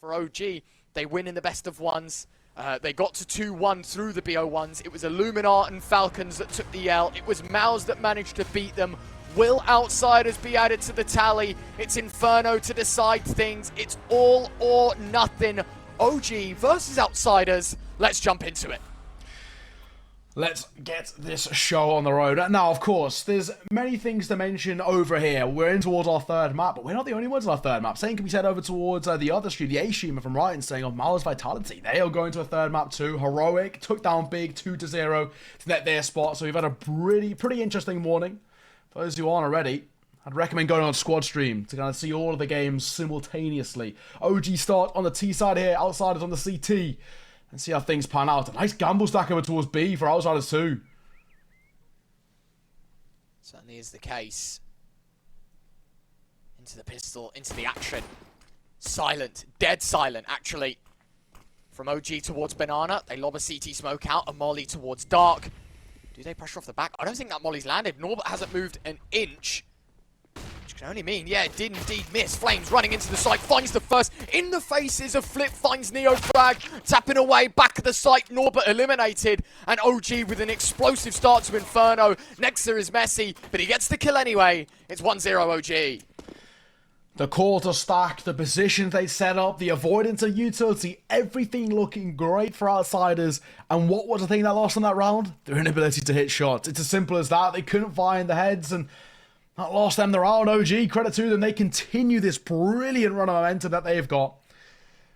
for OG. They win in the best of ones. They got to 2-1 through the BO1s. It was Illuminar and Falcons that took the L. It was MOUZ that managed to beat them. Will Outsiders be added to the tally? It's Inferno to decide things. It's all or nothing. OG versus Outsiders. Let's jump into it. Let's get this show on the road. Now, of course, there's many things to mention over here. We're in towards our third map, but we're not the only ones on our third map. Same can be said over towards the other stream, the A streamer from Ryan, saying of MOUZ Vitality. They are going to a third map too. Heroic took down Big 2-0 to net their spot. So we've had a pretty interesting morning. For those who aren't already, I'd recommend going on squad stream to kind of see all of the games simultaneously. OG start on the T side here, Outsiders on the CT. And see how things pan out. A nice gamble stack over towards B for Outsiders too. Certainly is the case. Into the pistol, into the action. Silent, dead silent actually. From OG towards Banana, they lob a CT smoke out, a molly towards Dark. Do they pressure off the back? I don't think that molly's landed. Norbert hasn't moved an inch. Which can only mean, yeah, it did indeed miss. flameZ running into the site, finds the first. In the faces of Flip, finds NEOFRAG. Tapping away, back of the site. Norbert eliminated. And OG with an explosive start to Inferno. Nexa is messy, but he gets the kill anyway. It's 1-0 OG. The call to stack, the positions they set up, the avoidance of utility, everything looking great for Outsiders. And what was the thing that lost in that round? Their inability to hit shots. It's as simple as that. They couldn't find the heads and that lost them the round. OG, credit to them. They continue this brilliant run of momentum that they've got.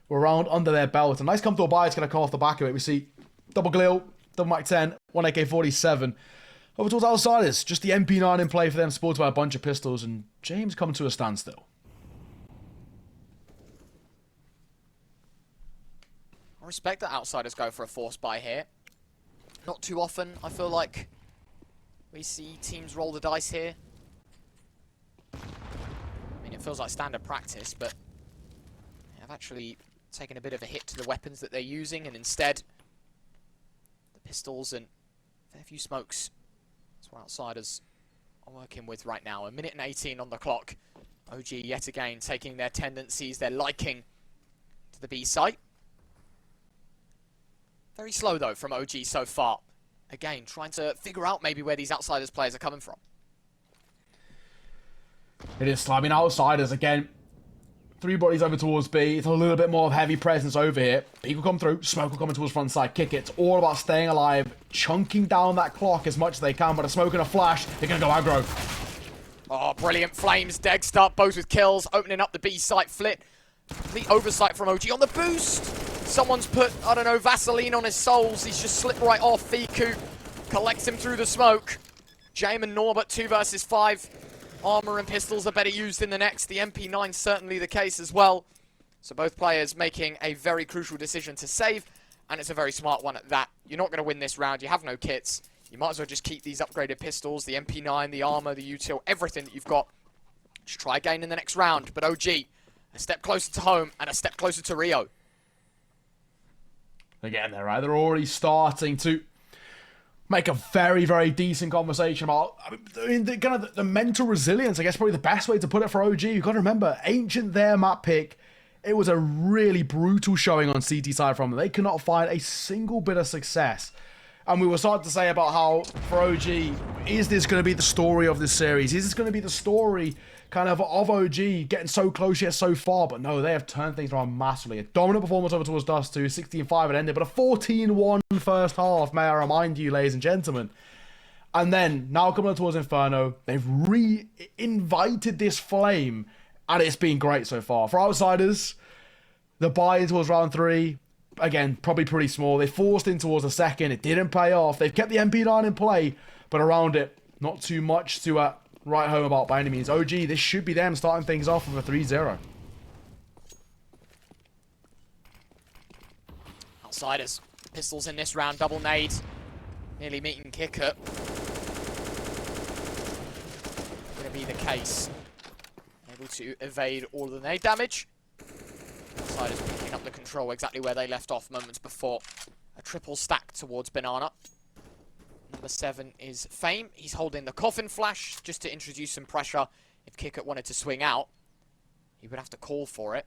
We're round under their belt. A nice comfortable buy is going to come off the back of it. We see double Glil, double Mac 10, 1 AK-47. Over towards Outsiders. Just the MP9 in play for them, supported by a bunch of pistols. And James coming to a standstill. I respect that Outsiders go for a force buy here. Not too often, I feel like we see teams roll the dice here. I mean, it feels like standard practice, but I've actually taken a bit of a hit to the weapons that they're using, and instead, the pistols and a fair few smokes. That's what Outsiders are working with right now. 1 minute and 18 on the clock. OG yet again taking their tendencies, their liking to the B site. Very slow though from OG so far. Again, trying to figure out maybe where these Outsiders players are coming from. It is slamming Outsiders again. 3 bodies over towards B. It's a little bit more of heavy presence over here. B will come through. Smoke will come towards front side. Kick it. It's all about staying alive. Chunking down that clock as much as they can. But a smoke and a flash. They're going to go aggro. Oh, brilliant. flameZ, Degst up. Both with kills. Opening up the B site. Flit. Complete oversight from OG on the boost. Someone's put, I don't know, Vaseline on his soles. He's just slipped right off. Fiku collects him through the smoke. Jame and Norbert 2 versus 5. Armor and pistols are better used in the next. The MP9 certainly the case as well. So both players making a very crucial decision to save, and it's a very smart one at that. You're not going to win this round. You have no kits. You might as well just keep these upgraded pistols, the MP9, the armor, the util, everything that you've got. Just try again in the next round. But OG, a step closer to home and a step closer to Rio. Again, they're right. They're already starting to make a very decent conversation about the mental resilience. I guess probably the best way to put it for OG. You've got to remember, Ancient, their map pick, it was a really brutal showing on CT side from them. They could not find a single bit of success. And we were starting to say about how, for OG, is this going to be the story of this series? Is this going to be the story kind of OG getting so close yet so far? But no, they have turned things around massively. A dominant performance over towards Dust 2, 16-5 it ended, but a 14-1 first half, may I remind you, ladies and gentlemen. And then, now coming towards Inferno, they've re-invited this flame, and it's been great so far. For Outsiders, the buy towards round 3, again, probably pretty small. They forced in towards the second. It didn't pay off. They've kept the MP9 in play, but around it, not too much to write home about by any means. OG, this should be them starting things off with a 3-0. Outsiders. Pistols in this round. Double nade. Nearly meeting Kicker. Going to be the case. Able to evade all of the nade damage. Outsiders picking up the control exactly where they left off moments before. A triple stack towards Banana. Number 7 is Fame. He's holding the coffin flash just to introduce some pressure. If Kickert wanted to swing out, he would have to call for it.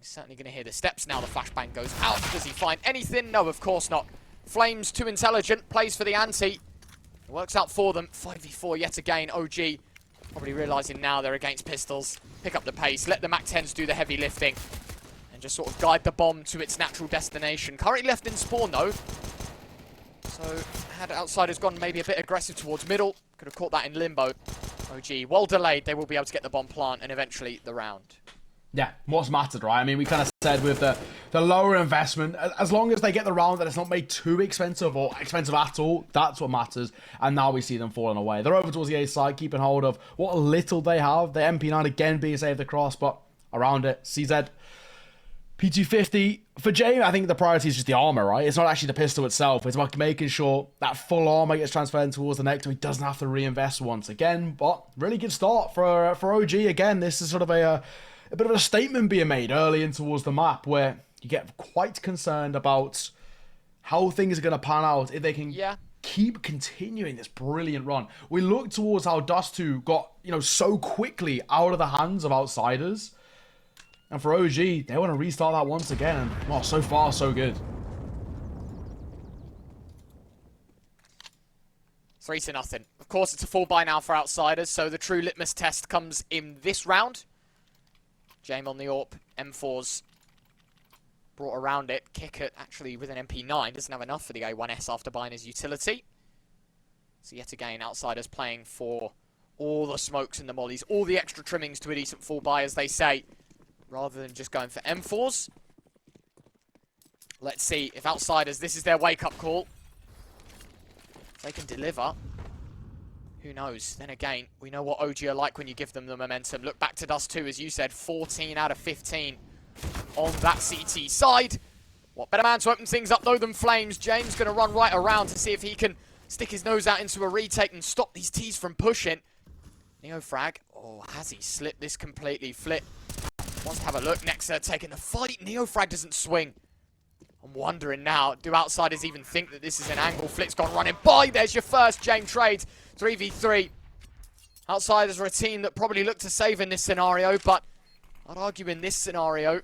He's certainly going to hear the steps now. The flashbang goes out. Does he find anything? No, of course not. flameZ too intelligent. Plays for the ante. Works out for them. 5v4 yet again. OG probably realising now they're against pistols. Pick up the pace. Let the MAC-10s do the heavy lifting. And just sort of guide the bomb to its natural destination. Currently left in spawn though. So had outsiders gone maybe a bit aggressive towards middle. Could have caught that in limbo. OG, well delayed. They will be able to get the bomb plant and eventually the round. Yeah, what's mattered, right? I mean, we kind of said with the lower investment, as long as they get the round that it's not made too expensive or expensive at all, that's what matters. And now we see them falling away. They're over towards the A side, keeping hold of what little they have. The MP9 again being saved across, but around it, CZ. P250. For Jay, I think the priority is just the armor, right? It's not actually the pistol itself. It's about making sure that full armor gets transferred towards the next so he doesn't have to reinvest once again. But really good start for OG. Again, this is sort of a bit of a statement being made early in towards the map where you get quite concerned about how things are going to pan out if they can keep continuing this brilliant run. We look towards how Dust 2 got, so quickly out of the hands of outsiders. And for OG, they want to restart that once again. And, well, so far, so good. 3-0. Of course, it's a full buy now for outsiders, so the true litmus test comes in this round. Jame on the AWP, M4's brought around it. Kick it actually with an MP9. Doesn't have enough for the A1S after buying his utility. So yet again, outsiders playing for all the smokes and the mollies, all the extra trimmings to a decent full buy, as they say, rather than just going for M4s. Let's see if outsiders, this is their wake-up call. If they can deliver, who knows? Then again, we know what OG are like when you give them the momentum. Look back to Dust 2, as you said, 14 out of 15 on that CT side. What better man to open things up, though, than flameZ? James going to run right around to see if he can stick his nose out into a retake and stop these T's from pushing. NEOFRAG, oh, has he slipped this completely? Flit wants to have a look. Nexa taking the fight. NEOFRAG doesn't swing. I'm wondering now, do outsiders even think that this is an angle? Flit's gone running by. There's your first Jame trade. 3v3. Outsiders are a team that probably look to save in this scenario, but I'd argue in this scenario,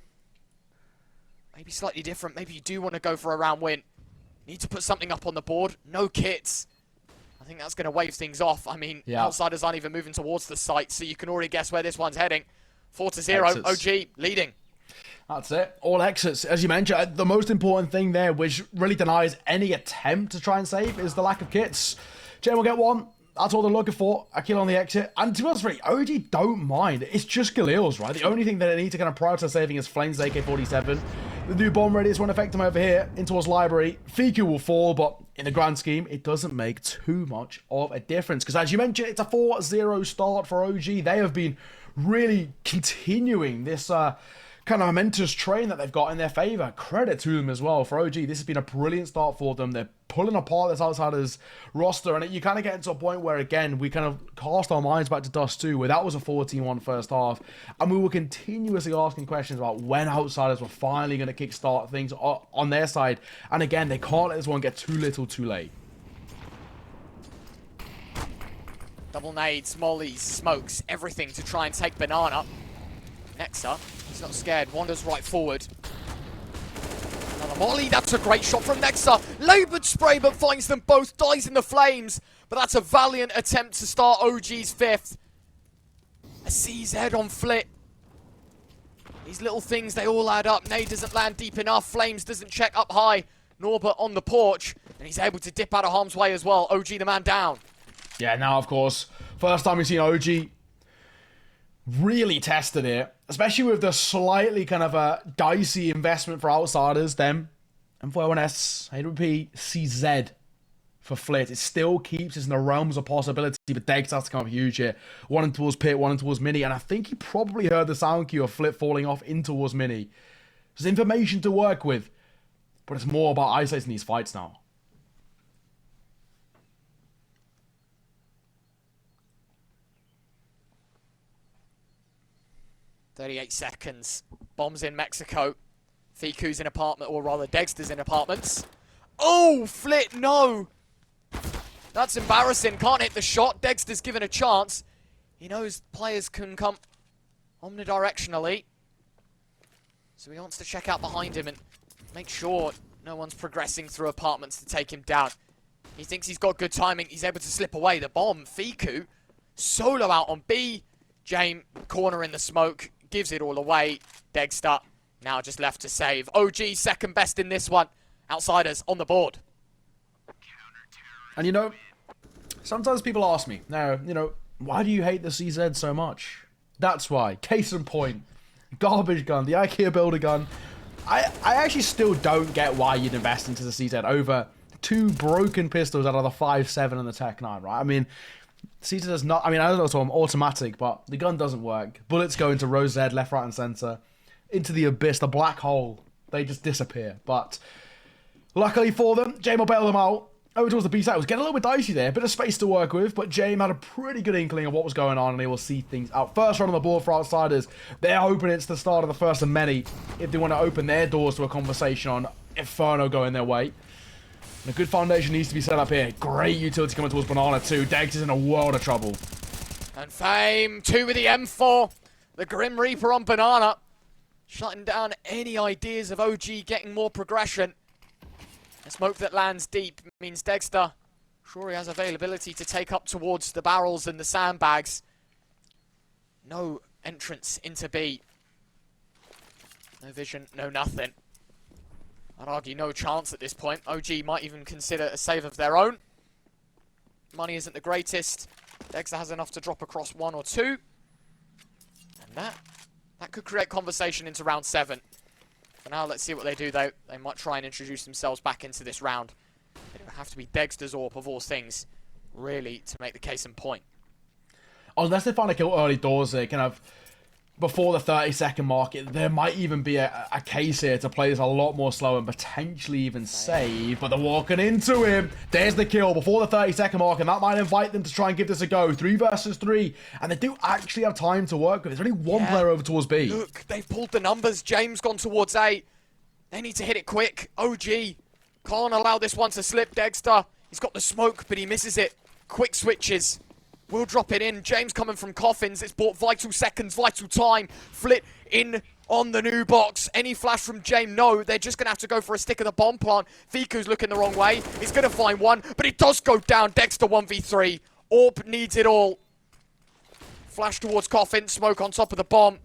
maybe slightly different. Maybe you do want to go for a round win. Need to put something up on the board. No kits. I think that's going to wave things off. I mean, outsiders aren't even moving towards the site, so you can already guess where this one's heading. 4-0, OG leading. That's it. All exits. As you mentioned, the most important thing there, which really denies any attempt to try and save, is the lack of kits. Jay will get one. That's all they're looking for. A kill on the exit. And to be honest with you, OG don't mind. It's just Galil's, right? The only thing that they need to kind of prioritize saving is flameZ AK-47. The new bomb radius won't affect him over here in towards library. FQ will fall, but in the grand scheme, it doesn't make too much of a difference. Because as you mentioned, it's a 4-0 start for OG. They have been really continuing this kind of momentous train that they've got in their favor. Credit to them as well. For OG, this has been a brilliant start for them. They're pulling apart this outsiders roster, and you kind of get into a point where, again, we kind of cast our minds back to Dust 2, where that was a 14-1 first half, and we were continuously asking questions about when outsiders were finally going to kickstart things on their side. And again, they can't let this one get too little too late. Double nades, mollies, smokes, everything to try and take banana. Nexa, he's not scared, wanders right forward. Another molly, that's a great shot from Nexa. Laboured spray, but finds them both, dies in the flames. But that's a valiant attempt to start OG's fifth. A CZ on Flit. These little things, they all add up. Nade doesn't land deep enough. flameZ doesn't check up high. Norbert on the porch. And he's able to dip out of harm's way as well. OG the man down. Yeah, now, of course, first time we've seen OG really tested it, especially with the slightly kind of a dicey investment for outsiders. Them M41S, AWP, CZ for Flit. It still keeps us in the realms of possibility, but Degs has to come up huge here. One in towards Pit, one in towards Mini, and I think he probably heard the sound cue of Flit falling off in towards Mini. There's information to work with, but it's more about isolating these fights now. .38 seconds. Bombs in Mexico. Fiku's in apartment, or rather Dexter's in apartments. Oh, Flit, no! That's embarrassing. Can't hit the shot. Dexter's given a chance. He knows players can come omnidirectionally. So he wants to check out behind him and make sure no one's progressing through apartments to take him down. He thinks he's got good timing. He's able to slip away. The bomb, Fiku, solo out on B. James, corner in the smoke, gives it all away. Degster now just left to save. OG second best in this one. Outsiders on the board. And you know, sometimes people ask me, now, you know, why do you hate the CZ so much? That's why. Case in point. Garbage gun, the IKEA builder gun. I actually still don't get why you'd invest into the CZ over 2 broken pistols out of the 5.7 and the Tech 9, right? I mean, CZ does not, I mean, I don't know if it's automatic, but the gun doesn't work. Bullets go into row Z, left, right, and center. Into the abyss, the black hole. They just disappear. But luckily for them, James will bail them out. Over towards the B side. It was getting a little bit dicey there. A bit of space to work with, but James had a pretty good inkling of what was going on, and he will see things out. First run on the board for Outsiders. They're hoping it's the start of the first of many if they want to open their doors to a conversation on Inferno going their way. And a good foundation needs to be set up here. Great utility coming towards Banana too. Degs is in a world of trouble. And Fame, 2 with the M4. The Grim Reaper on Banana. Shutting down any ideas of OG getting more progression. A smoke that lands deep means Degster sure he has availability to take up towards the barrels and the sandbags. No entrance into B. No vision, no nothing. I'd argue no chance at this point. OG might even consider a save of their own. Money isn't the greatest. Degster has enough to drop across 1 or 2. And that could create conversation into round 7. For now, let's see what they do, though. They might try and introduce themselves back into this round. It would have to be Degster's AWP, of all things, really, to make the case in point. Unless they find a kill early doors, they kind of, before the 30-second mark, there might even be a case here to play this a lot more slow and potentially even save, but they're walking into him. There's the kill before the 30-second mark, and that might invite them to try and give this a go. 3 versus 3, and they do actually have time to work with. There's only one player over towards B. Look, they've pulled the numbers. James gone towards A. They need to hit it quick. OG can't allow this one to slip. Degster, he's got the smoke, but he misses it. Quick switches. We'll drop it in. James coming from coffins. It's bought vital seconds, vital time. Flit in on the new box. Any flash from James? No. They're just going to have to go for a stick of the bomb plant. Fiku's looking the wrong way. He's going to find one, but it does go down. Degster 1v3. AWP needs it all. Flash towards coffin. Smoke on top of the bomb.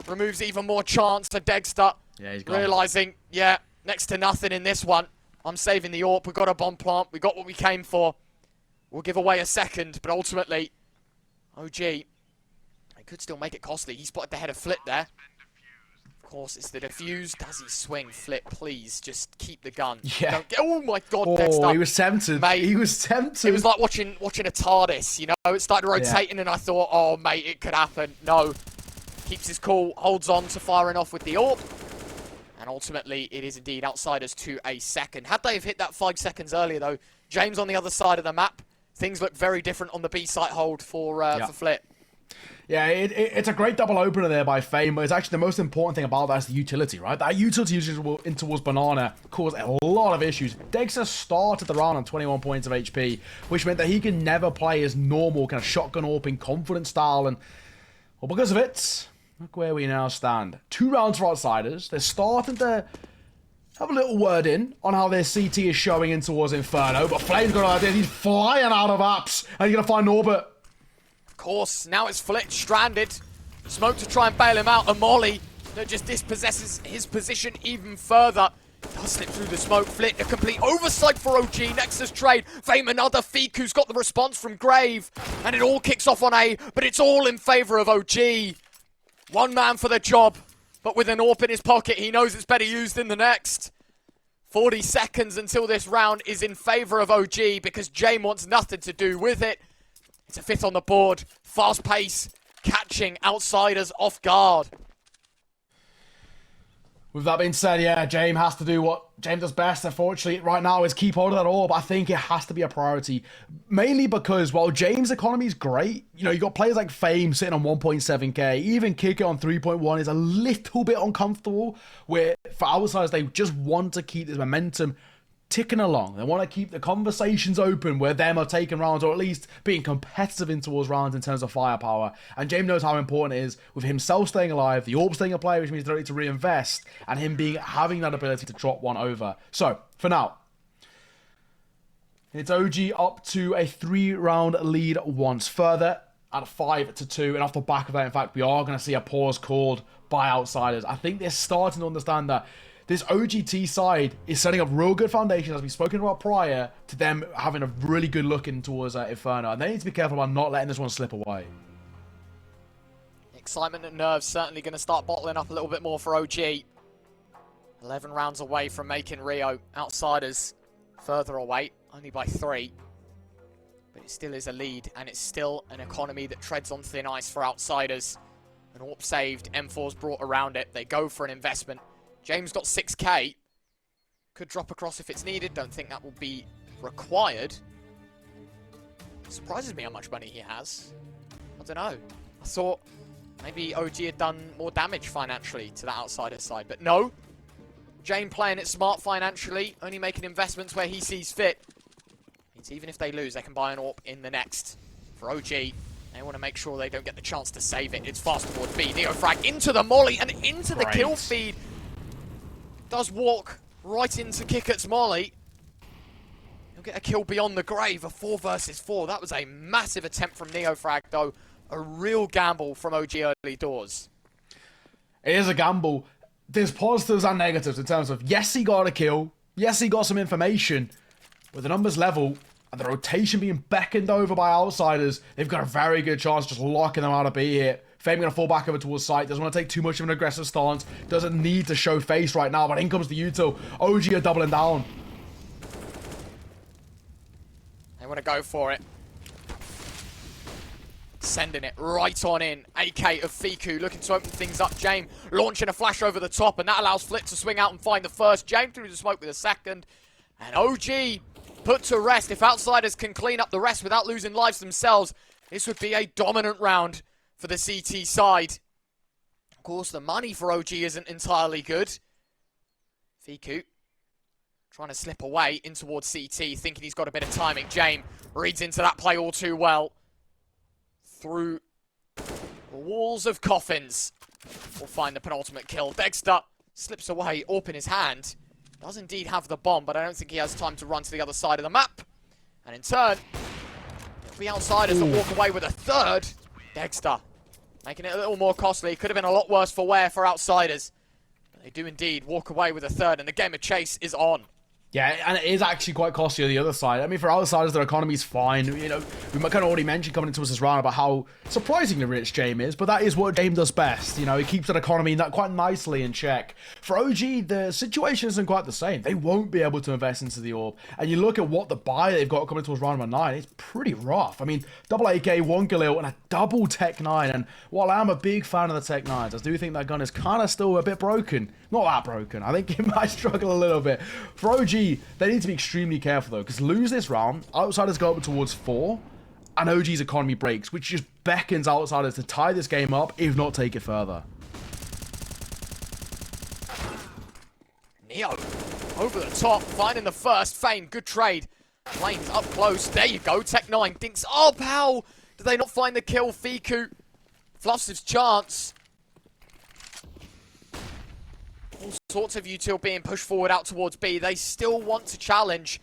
Removes even more chance to Degster. Yeah, he's gone. Realising, yeah, next to nothing in this one. I'm saving the AWP. We got a bomb plant. We got what we came for. We'll give away a second, but ultimately, OG, they could still make it costly. He spotted the head of Flit there. Of course, it's the defuse. Does he swing? Flit, please, just keep the gun. Yeah. Don't get, oh my God, Oh, Dexter. he was tempted. Mate, he was tempted. It was like watching a TARDIS, you know? It started rotating and I thought, oh, mate, it could happen. No. Keeps his cool, holds on to firing off with the AWP. And ultimately, it is indeed Outsiders to a second. Had they have hit that 5 seconds earlier, though, James on the other side of the map, things look very different on the B site hold for Flit. Yeah, it's a great double opener there by Fame, but it's actually the most important thing about that is the utility, right? That utility usage in towards Banana caused a lot of issues. Dexter started the round on 21 points of HP, which meant that he can never play his normal kind of shotgun AWPing confident style, and well, because of it, look where we now stand. 2 rounds for Outsiders. They're starting to have a little word in on how their CT is showing in towards Inferno, but Flame's got an idea. He's flying out of apps, and he's going to find Norbert. Of course, now it's Flit stranded. Smoke to try and bail him out. A molly that just dispossesses his position even further. Does slip through the smoke. Flit, a complete oversight for OG. Nexus trade. Fame another. Fiku's got the response from Grave. And it all kicks off on A, but it's all in favour of OG. One man for the job, but with an AWP in his pocket, he knows it's better used in the next. 40 seconds until this round is in favour of OG because James wants nothing to do with it. It's a 5th on the board. Fast pace, catching Outsiders off guard. With that being said, yeah, James has to do what James does best, unfortunately, right now, is keep hold of that AWP. I think it has to be a priority. Mainly because, while James' economy is great, you know, you got players like Fame sitting on 1.7k, even Kicker on 3.1 is a little bit uncomfortable, where for Outsiders, they just want to keep this momentum ticking along. They want to keep the conversations open where them are taking rounds, or at least being competitive in towards rounds in terms of firepower. And James knows how important it is with himself staying alive, the Orb staying a player, which means they don't need to reinvest, and him having that ability to drop one over. So, for now, it's OG up to a 3-round lead once further at 5-2. And off the back of that, in fact, we are going to see a pause called by Outsiders. I think they're starting to understand that this OGT side is setting up real good foundations, as we've spoken about prior, to them having a really good look in towards Inferno. And they need to be careful about not letting this one slip away. Excitement and nerves certainly going to start bottling up a little bit more for OG. 11 rounds away from making Rio. Outsiders further away, only by 3. But it still is a lead, and it's still an economy that treads on thin ice for Outsiders. An AWP saved, M4's brought around it. They go for an investment. James got 6k. Could drop across if it's needed. Don't think that will be required. Surprises me how much money he has. I don't know. I thought maybe OG had done more damage financially to the Outsider side. But no. James playing it smart financially. Only making investments where he sees fit. Means even if they lose, they can buy an AWP in the next. For OG, they want to make sure they don't get the chance to save it. It's fast towards B. NEOFRAG into the molly and into the kill feed. Does walk right into Kickert's molly. He'll get a kill beyond the grave. A 4 versus 4. That was a massive attempt from NEOFRAG, though. A real gamble from OG early doors. It is a gamble. There's positives and negatives in terms of, yes, he got a kill. Yes, he got some information. With the numbers level and the rotation being beckoned over by Outsiders, they've got a very good chance just locking them out of B here. Fame going to fall back over towards site. Doesn't want to take too much of an aggressive stance. Doesn't need to show face right now. But in comes the util. OG are doubling down. They want to go for it. Sending it right on in. AK of Fiku looking to open things up. James launching a flash over the top. And that allows Flit to swing out and find the first. James through the smoke with a second. And OG put to rest. If Outsiders can clean up the rest without losing lives themselves, this would be a dominant round for the CT side. Of course, the money for OG isn't entirely good. Fiku trying to slip away in towards CT, thinking he's got a bit of timing. James reads into that play all too well. Through walls of coffins. We'll find the penultimate kill. Dexter slips away, AWP in his hand. Does indeed have the bomb, but I don't think he has time to run to the other side of the map. And in turn, it'll be Outsiders that walk away with a third. Dexter making it a little more costly. Could have been a lot worse for wear for Outsiders. But they do indeed walk away with a third, and the game of chase is on. Yeah, and it is actually quite costly on the other side. I mean, for Outsiders, their economy's fine. You know, we kind of already mentioned coming into this round about how surprisingly rich James is, but that is what James does best. You know, he keeps that economy quite nicely in check. For OG, the situation isn't quite the same. They won't be able to invest into the AWP. And you look at what the buy they've got coming towards round number 9, it's pretty rough. I mean, double AK, 1 Galil, and a double Tech 9. And while I'm a big fan of the Tech 9s, I do think that gun is kind of still a bit broken. Not that broken. I think it might struggle a little bit. For OG, they need to be extremely careful, though, because lose this round, Outsiders go up towards 4, and OG's economy breaks, which just beckons Outsiders to tie this game up, if not take it further. Neo, over the top, finding the first. Fame, good trade. Flames up close. There you go. Tech 9 thinks, oh, pal. Did they not find the kill? Fiku fluffs his chance. All sorts of util being pushed forward out towards B. They still want to challenge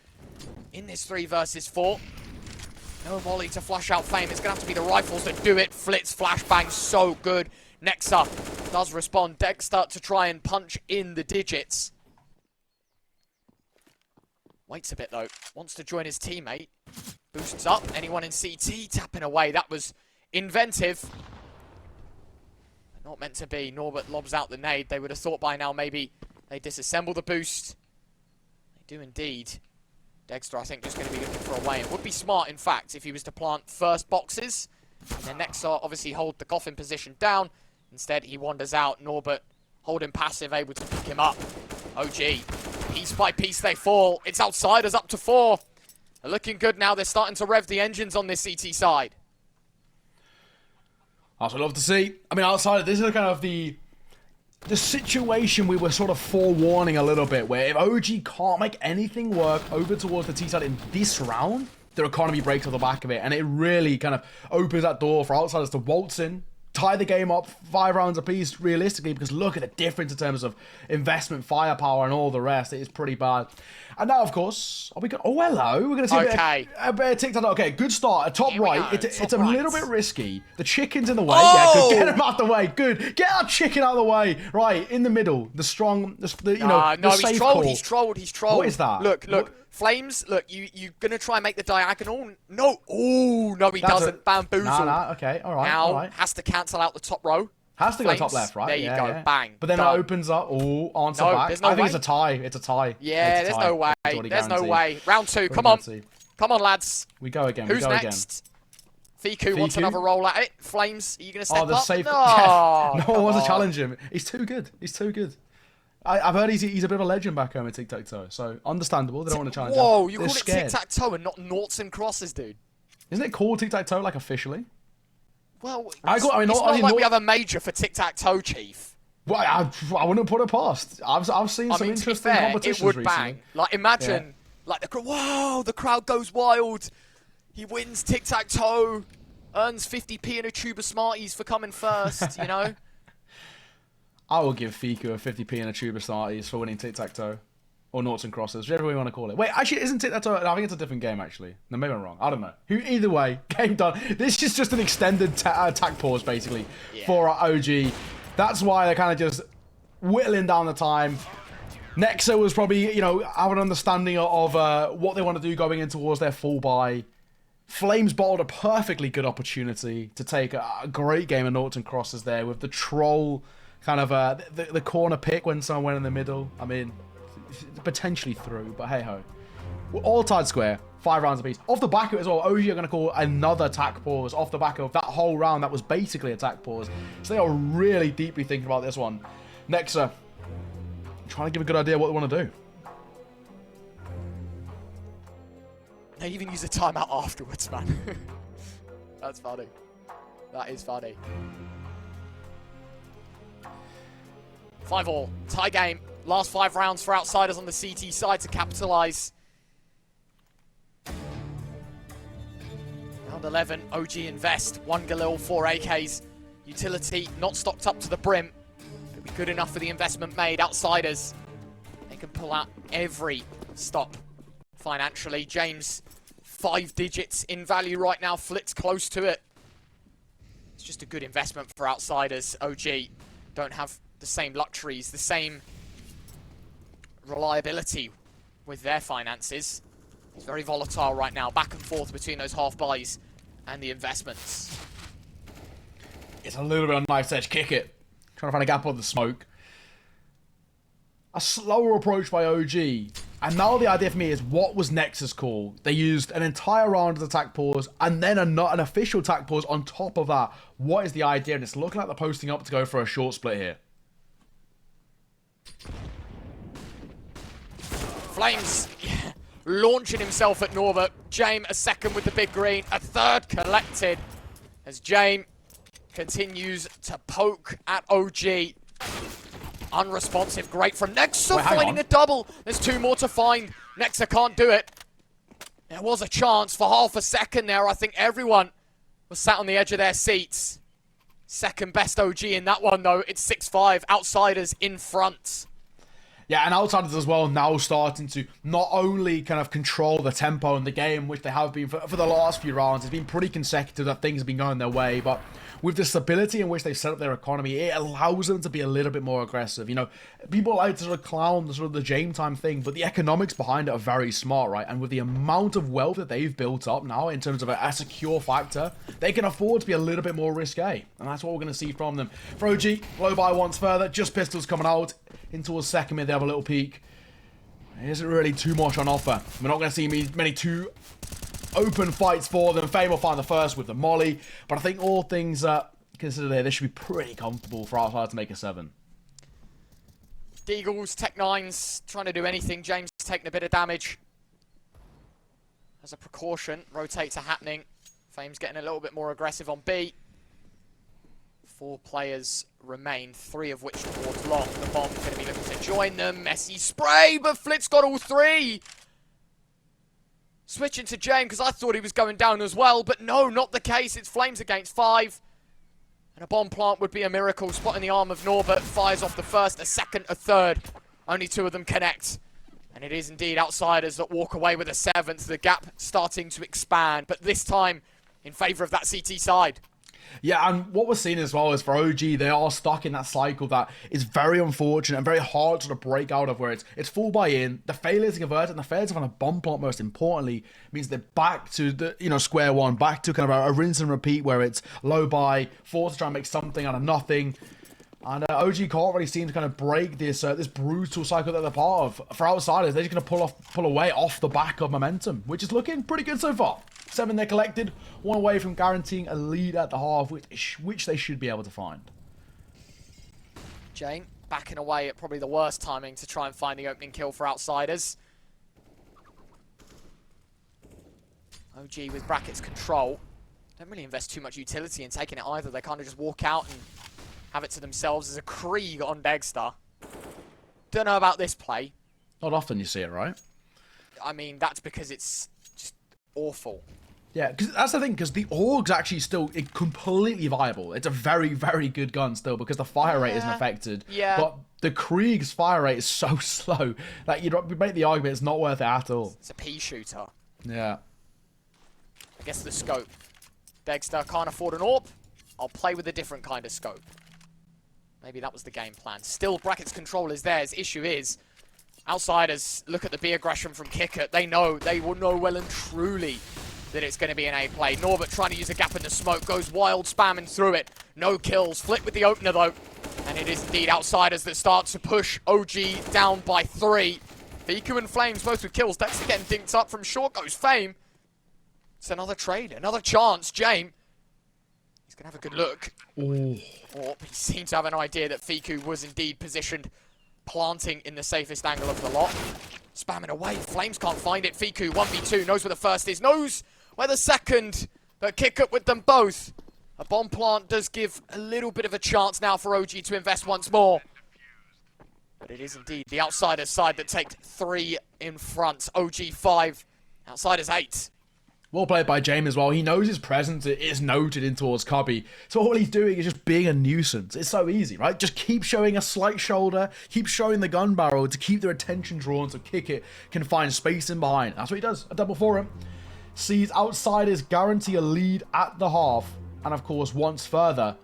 in this 3 versus 4. No molly to flush out Fame. It's going to have to be the rifles that do it. Flitz flashbang, so good. Nexa does respond. Dexter to try and punch in the digits. Waits a bit, though. Wants to join his teammate. Boosts up. Anyone in CT tapping away. That was inventive. Not meant to be. Norbert lobs out the nade. They would have thought by now maybe they disassemble the boost. They do indeed. Dexter, I think, just going to be looking for a way. It would be smart, in fact, if he was to plant first boxes. And then Nexa obviously hold the coffin position down. Instead, he wanders out. Norbert holding passive, able to pick him up. OG. Piece by piece they fall. It's Outsiders up to 4. They're looking good now. They're starting to rev the engines on this CT side. That's what I'd love to see. I mean, Outsiders, this is kind of the the situation we were sort of forewarning a little bit, where if OG can't make anything work over towards the T side in this round, their economy breaks off the back of it, and it really kind of opens that door for outsiders to waltz in, tie the game up 5 rounds apiece realistically, because look at the difference in terms of investment, firepower, and all the rest. It is pretty bad. And now, of course, are we going? Oh, hello. We're going to see a bit of TikTok. Okay, good start. Top right. It's a little bit risky. The chicken's in the way. Yeah, good. Get him out the way. Good. Get our chicken out of the way. Right, in the middle. The strong, the safe call. He's trolled. What is that? Look. flameZ, look, you're going to try and make the diagonal. No. Oh, no, he doesn't. Bamboozle. Nah, okay. All right. Now, has to cancel out the top row. Has to go top left, right? There you go. Bang. But then it opens up. Oh, answer back. There's no I think it's a tie. It's a tie. Yeah, there's no way. There's no way. Round 2. Come on. Come on, lads. We go again. Who's next? Fiku wants another roll at it. flameZ, are you going to step up? Safe. No one wants to challenge him. He's too good. He's too good. I've heard he's a bit of a legend back home at tic-tac-toe, so understandable. They don't want to challenge him. Whoa, you call it tic-tac-toe and not noughts and crosses, dude. Isn't it called tic-tac-toe, like, officially? Well, it's not like we have a major for tic-tac-toe, Chief. Well, I wouldn't put it past. I've seen some interesting competitions it would recently. Bang. Like, imagine, like, the crowd goes wild. He wins tic-tac-toe, earns 50p in a tube of Smarties for coming first, you know? I will give Fiku a 50p and a tube of Smarties for winning tic-tac-toe. Or noughts and crosses, whichever way you want to call it. Wait, actually, isn't tic-tac-toe? I think it's a different game, actually. No, maybe I'm wrong. I don't know. Either way, game done. This is just an extended attack pause, basically, for our OG. That's why they're kind of just whittling down the time. Nexa was probably, have an understanding of what they want to do going in towards their full buy. flameZ bottled a perfectly good opportunity to take a great game of noughts and crosses there with the troll kind of the corner pick when someone went in the middle. I mean, potentially through, but hey-ho. We're all tied square, 5 rounds apiece. Off the back of it as well, OG are going to call another attack pause off the back of that whole round that was basically attack pause. So they are really deeply thinking about this one. Nexa, trying to give a good idea what they want to do. They even use a timeout afterwards, man. That's funny. That is funny. 5-all. Tie game. Last 5 rounds for outsiders on the CT side to capitalise. Round 11, OG invest. 1 Galil, 4 AKs. Utility not stocked up to the brim. It'll be good enough for the investment made. Outsiders, they can pull out every stop financially. James, 5 digits in value right now. Flit's close to it. It's just a good investment for outsiders. OG don't have the same luxuries, the same reliability with their finances. It's very volatile right now, back and forth between those half buys and the investments. It's a little bit on knife edge, kick it. Trying to find a gap on the smoke. A slower approach by OG. And now the idea for me is, what was Nexa's call? They used an entire round of attack pause and then an official attack pause on top of that. What is the idea? And it's looking like they're posting up to go for a short split here. flameZ launching himself at Norbert. James a second with the big green. A third collected as James continues to poke at OG. Unresponsive. Great from Nexa, finding a double. There's 2 more to find. Nexa can't do it. There was a chance for half a second there. I think everyone was sat on the edge of their seats. Second best OG in that one, though. It's 6-5. Outsiders in front. Yeah, and outsiders as well now starting to not only kind of control the tempo and the game, which they have been for the last few rounds. It's been pretty consecutive that things have been going their way, but with the stability in which they've set up their economy, it allows them to be a little bit more aggressive. People like to sort of clown the James time thing, but the economics behind it are very smart, right? And with the amount of wealth that they've built up now in terms of a secure factor, they can afford to be a little bit more risque. And that's what we're going to see from them. For OG, blow by once further, just pistols coming out. Into a second mid, they have a little peek. There isn't really too much on offer. We're not going to see many too open fights for them. Fame will find the first with the molly. But I think all things considered here, this should be pretty comfortable for outside to make a 7. Deagles, Tech 9s, trying to do anything. James taking a bit of damage. As a precaution, rotates are happening. Fame's getting a little bit more aggressive on B. 4 players remain, 3 of which towards long. The bomb's going to be looking to join them. Messy spray, but Flit's got all 3. Switching to Jane, because I thought he was going down as well, but no, not the case. It's flameZ against 5. And a bomb plant would be a miracle. Spotting the arm of Norbert, fires off the first, a second, a third. Only 2 of them connect. And it is indeed Outsiders that walk away with a 7th. The gap starting to expand, but this time in favour of that CT side. Yeah, and what we're seeing as well is for OG, they are stuck in that cycle that is very unfortunate and very hard to break out of, where it's full buy-in, the failures to convert, and the failures on a bomb plot, most importantly, means they're back to the square one, back to kind of a rinse and repeat where it's low buy, forced to try and make something out of nothing. And OG can't really seem to kind of break this this brutal cycle that they're part of. For Outsiders, they're just going to pull away off the back of momentum, which is looking pretty good so far. 7 they collected, 1 away from guaranteeing a lead at the half, which they should be able to find. Jane backing away at probably the worst timing to try and find the opening kill for Outsiders. OG with brackets control. Don't really invest too much utility in taking it either. They kind of just walk out and have it to themselves. There's a Krieg on Dexter. Don't know about this play. Not often you see it, right? I mean, that's because it's just awful. Yeah, because that's the thing, because the AUG's actually still completely viable. It's a very, very good gun still, because the fire rate isn't affected. Yeah. But the Krieg's fire rate is so slow that you make the argument it's not worth it at all. It's a pea shooter. Yeah. I guess the scope. Dexter can't afford an AWP. I'll play with a different kind of scope. Maybe that was the game plan. Still, brackets control is theirs. Issue is, Outsiders look at the B aggression from Kickert. They will know well and truly that it's going to be an A play. Norbert trying to use a gap in the smoke, goes wild, spamming through it. No kills. Flip with the opener though. And it is indeed Outsiders that start to push OG down by 3. Viku and flameZ both with kills. Dexter getting dinked up from short goes Fame. It's another trade, another chance. Jame. He's going to have a good look. Ooh. Or he seemed to have an idea that Fiku was indeed positioned, planting in the safest angle of the lot. Spamming away. flameZ can't find it. Fiku 1v2, knows where the first is, knows where the second. But kick up with them both. A bomb plant does give a little bit of a chance now for OG to invest once more. But it is indeed the Outsiders side that take 3 in front. OG 5, Outsiders 8. Well played by James as well. He knows his presence is noted in towards Cubby. So all he's doing is just being a nuisance. It's so easy, right? Just keep showing a slight shoulder, keep showing the gun barrel to keep their attention drawn so Kickit can find space in behind. That's what he does. A double for him. Sees Outsiders guarantee a lead at the half. And of course, once further,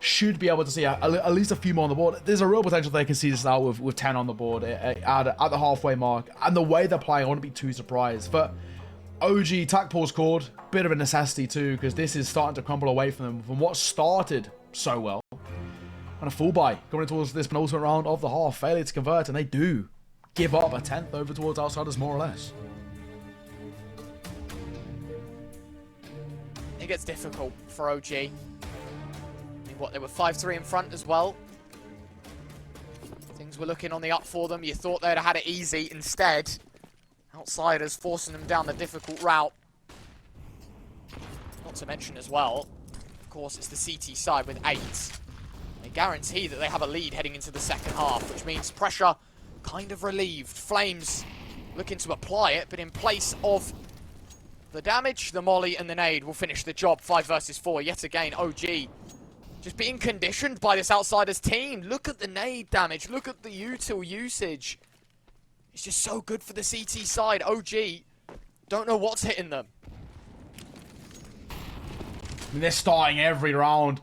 should be able to see at least a few more on the board. There's a real potential they can see this out with 10 on the board at the halfway mark. And the way they're playing, I wouldn't be too surprised. But OG, tac pause cord, bit of a necessity too, because this is starting to crumble away from them from what started so well. And a full buy going towards this penultimate round of the half, failure to convert, and they do give up a 10th over towards Outsiders more or less. It gets difficult for OG. I mean, what, they were 5-3 in front as well. Things were looking on the up for them. You thought they'd have had it easy. Instead, Outsiders forcing them down the difficult route. Not to mention as well, of course, it's the CT side with 8. They guarantee that they have a lead heading into the second half, which means pressure kind of relieved. flameZ looking to apply it, but in place of the damage, the molly and the nade will finish the job. 5 versus 4. Yet again, OG just being conditioned by this Outsiders team. Look at the nade damage. Look at the util usage. It's just so good for the CT side. OG don't know what's hitting them. I mean, they're starting every round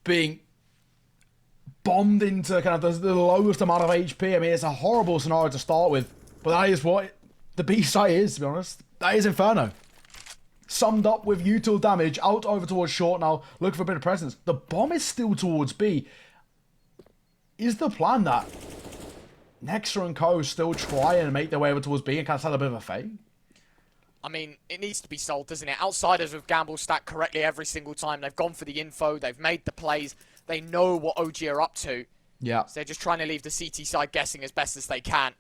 being bombed into kind of the lowest amount of HP. I mean, it's a horrible scenario to start with, but that is what the B site is, to be honest. That is Inferno. Summed up with util damage, out over towards short now, looking for a bit of presence. The bomb is still towards B. Is the plan that Nexa and co still try and make their way over towards B and kind of have a bit of a fade? I mean, it needs to be sold, doesn't it? Outsiders have gambled stacked correctly every single time. They've gone for the info. They've made the plays. They know what OG are up to. Yeah. So they're just trying to leave the CT side guessing as best as they can.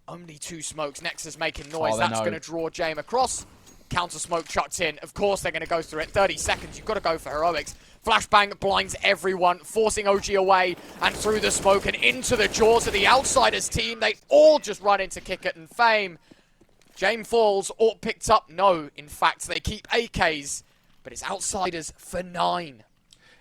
Only 2 smokes. Nexa's making noise. That's going to draw Jame across. Counter smoke chucked in. Of course they're going to go through it. 30 seconds. You've got to go for heroics. Flashbang blinds everyone, forcing OG away and through the smoke and into the jaws of the Outsiders team. They all just run into Kickert and Fame. Jame falls, Ort picked up. No, in fact, they keep AKs, but it's Outsiders for 9.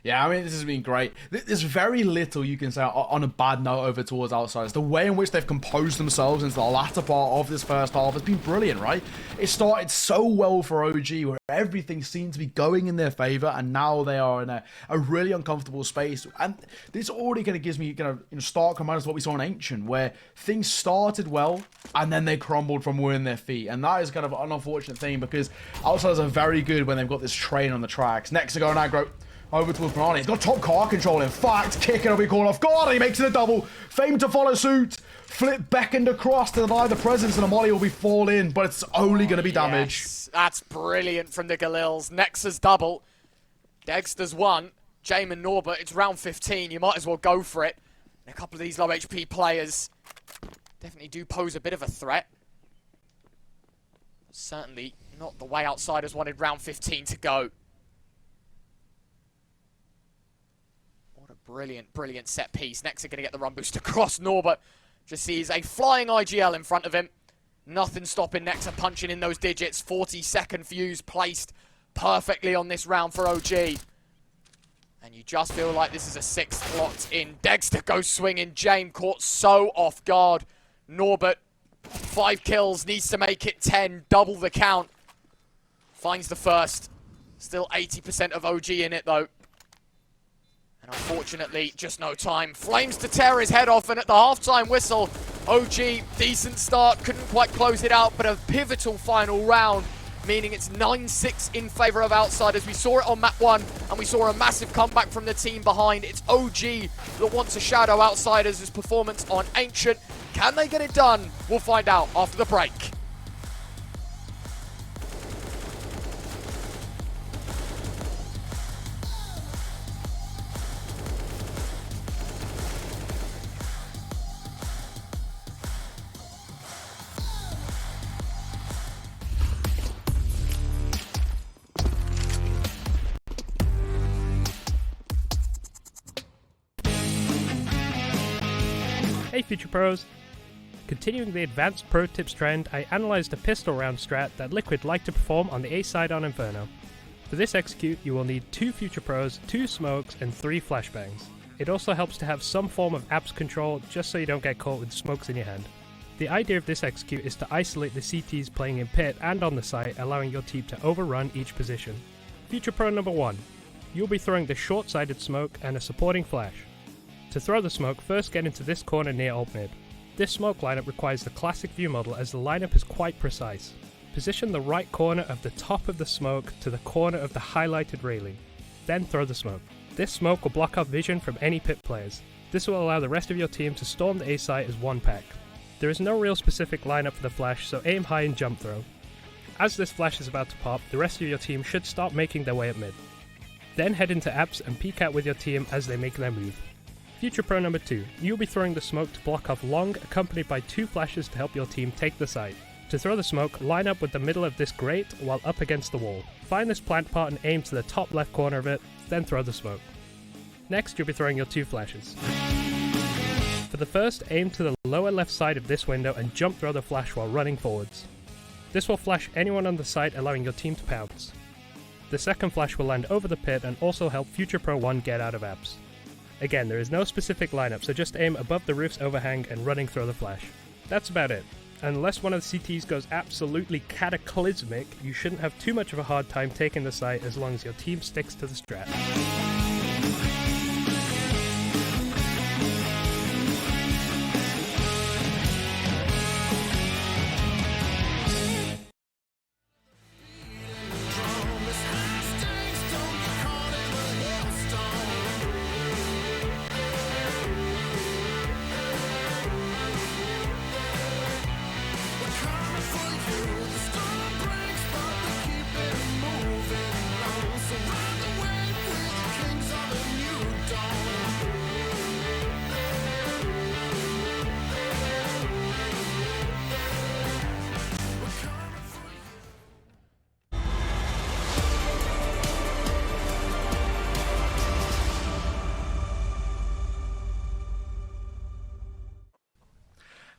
Yeah, I mean, this has been great. There's very little you can say on a bad note over towards Outsiders. The way in which they've composed themselves into the latter part of this first half has been brilliant, right? It started so well for OG, where everything seemed to be going in their favor, and now they are in a really uncomfortable space. And this already kind of gives me stark reminders of what we saw in Ancient, where things started well, and then they crumbled from within their feet. And that is kind of an unfortunate thing, because Outsiders are very good when they've got this train on the tracks. Nexa going aggro. Over towards Banana. He's got top car control. In fact, Kicker will be called off guard. He makes it a double. Fame to follow suit. Flip beckoned across to deny the presence, and a molly will be fall in, but it's only going to be damage. Yes, that's brilliant from the Galils. Nexa's double. Dexter's 1. Jame and Norbert, it's round 15. You might as well go for it. And a couple of these low HP players definitely do pose a bit of a threat. Certainly not the way Outsiders wanted round 15 to go. Brilliant, brilliant set piece. Nexa going to get the run boost across. Norbert just sees a flying IGL in front of him. Nothing stopping Nexa punching in those digits. 40-second fuse placed perfectly on this round for OG. And you just feel like this is a 6th locked in. Dexter goes swinging. Jame caught so off guard. Norbert, 5 kills, needs to make it 10. Double the count. Finds the first. Still 80% of OG in it, though. And unfortunately, just no time. flameZ to tear his head off, and at the halftime whistle, OG, decent start, couldn't quite close it out, but a pivotal final round, meaning it's 9-6 in favor of Outsiders. We saw it on map 1, and we saw a massive comeback from the team behind. It's OG that wants to shadow Outsiders' performance on Ancient. Can they get it done? We'll find out after the break. Hey Future Pros! Continuing the advanced pro tips trend, I analysed a pistol round strat that Liquid like to perform on the A side on Inferno. For this execute, you will need 2 Future Pros, 2 smokes, and 3 flashbangs. It also helps to have some form of apps control, just so you don't get caught with smokes in your hand. The idea of this execute is to isolate the CTs playing in pit and on the site, allowing your team to overrun each position. Future Pro number 1. You'll be throwing the short-sided smoke and a supporting flash. To throw the smoke, first get into this corner near alt mid. This smoke lineup requires the classic view model as the lineup is quite precise. Position the right corner of the top of the smoke to the corner of the highlighted railing. Then throw the smoke. This smoke will block out vision from any pit players. This will allow the rest of your team to storm the A site as one pack. There is no real specific lineup for the flash, so aim high and jump throw. As this flash is about to pop, the rest of your team should start making their way at mid. Then head into apps and peek out with your team as they make their move. Future Pro number 2, you'll be throwing the smoke to block off long, accompanied by 2 flashes to help your team take the site. To throw the smoke, line up with the middle of this grate while up against the wall. Find this plant part and aim to the top left corner of it, then throw the smoke. Next, you'll be throwing your 2 flashes. For the first, aim to the lower left side of this window and jump throw the flash while running forwards. This will flash anyone on the site, allowing your team to pounce. The second flash will land over the pit and also help Future Pro 1 get out of apps. Again, there is no specific lineup, so just aim above the roof's overhang and running throw the flash. That's about it. Unless one of the CTs goes absolutely cataclysmic, you shouldn't have too much of a hard time taking the site as long as your team sticks to the strat.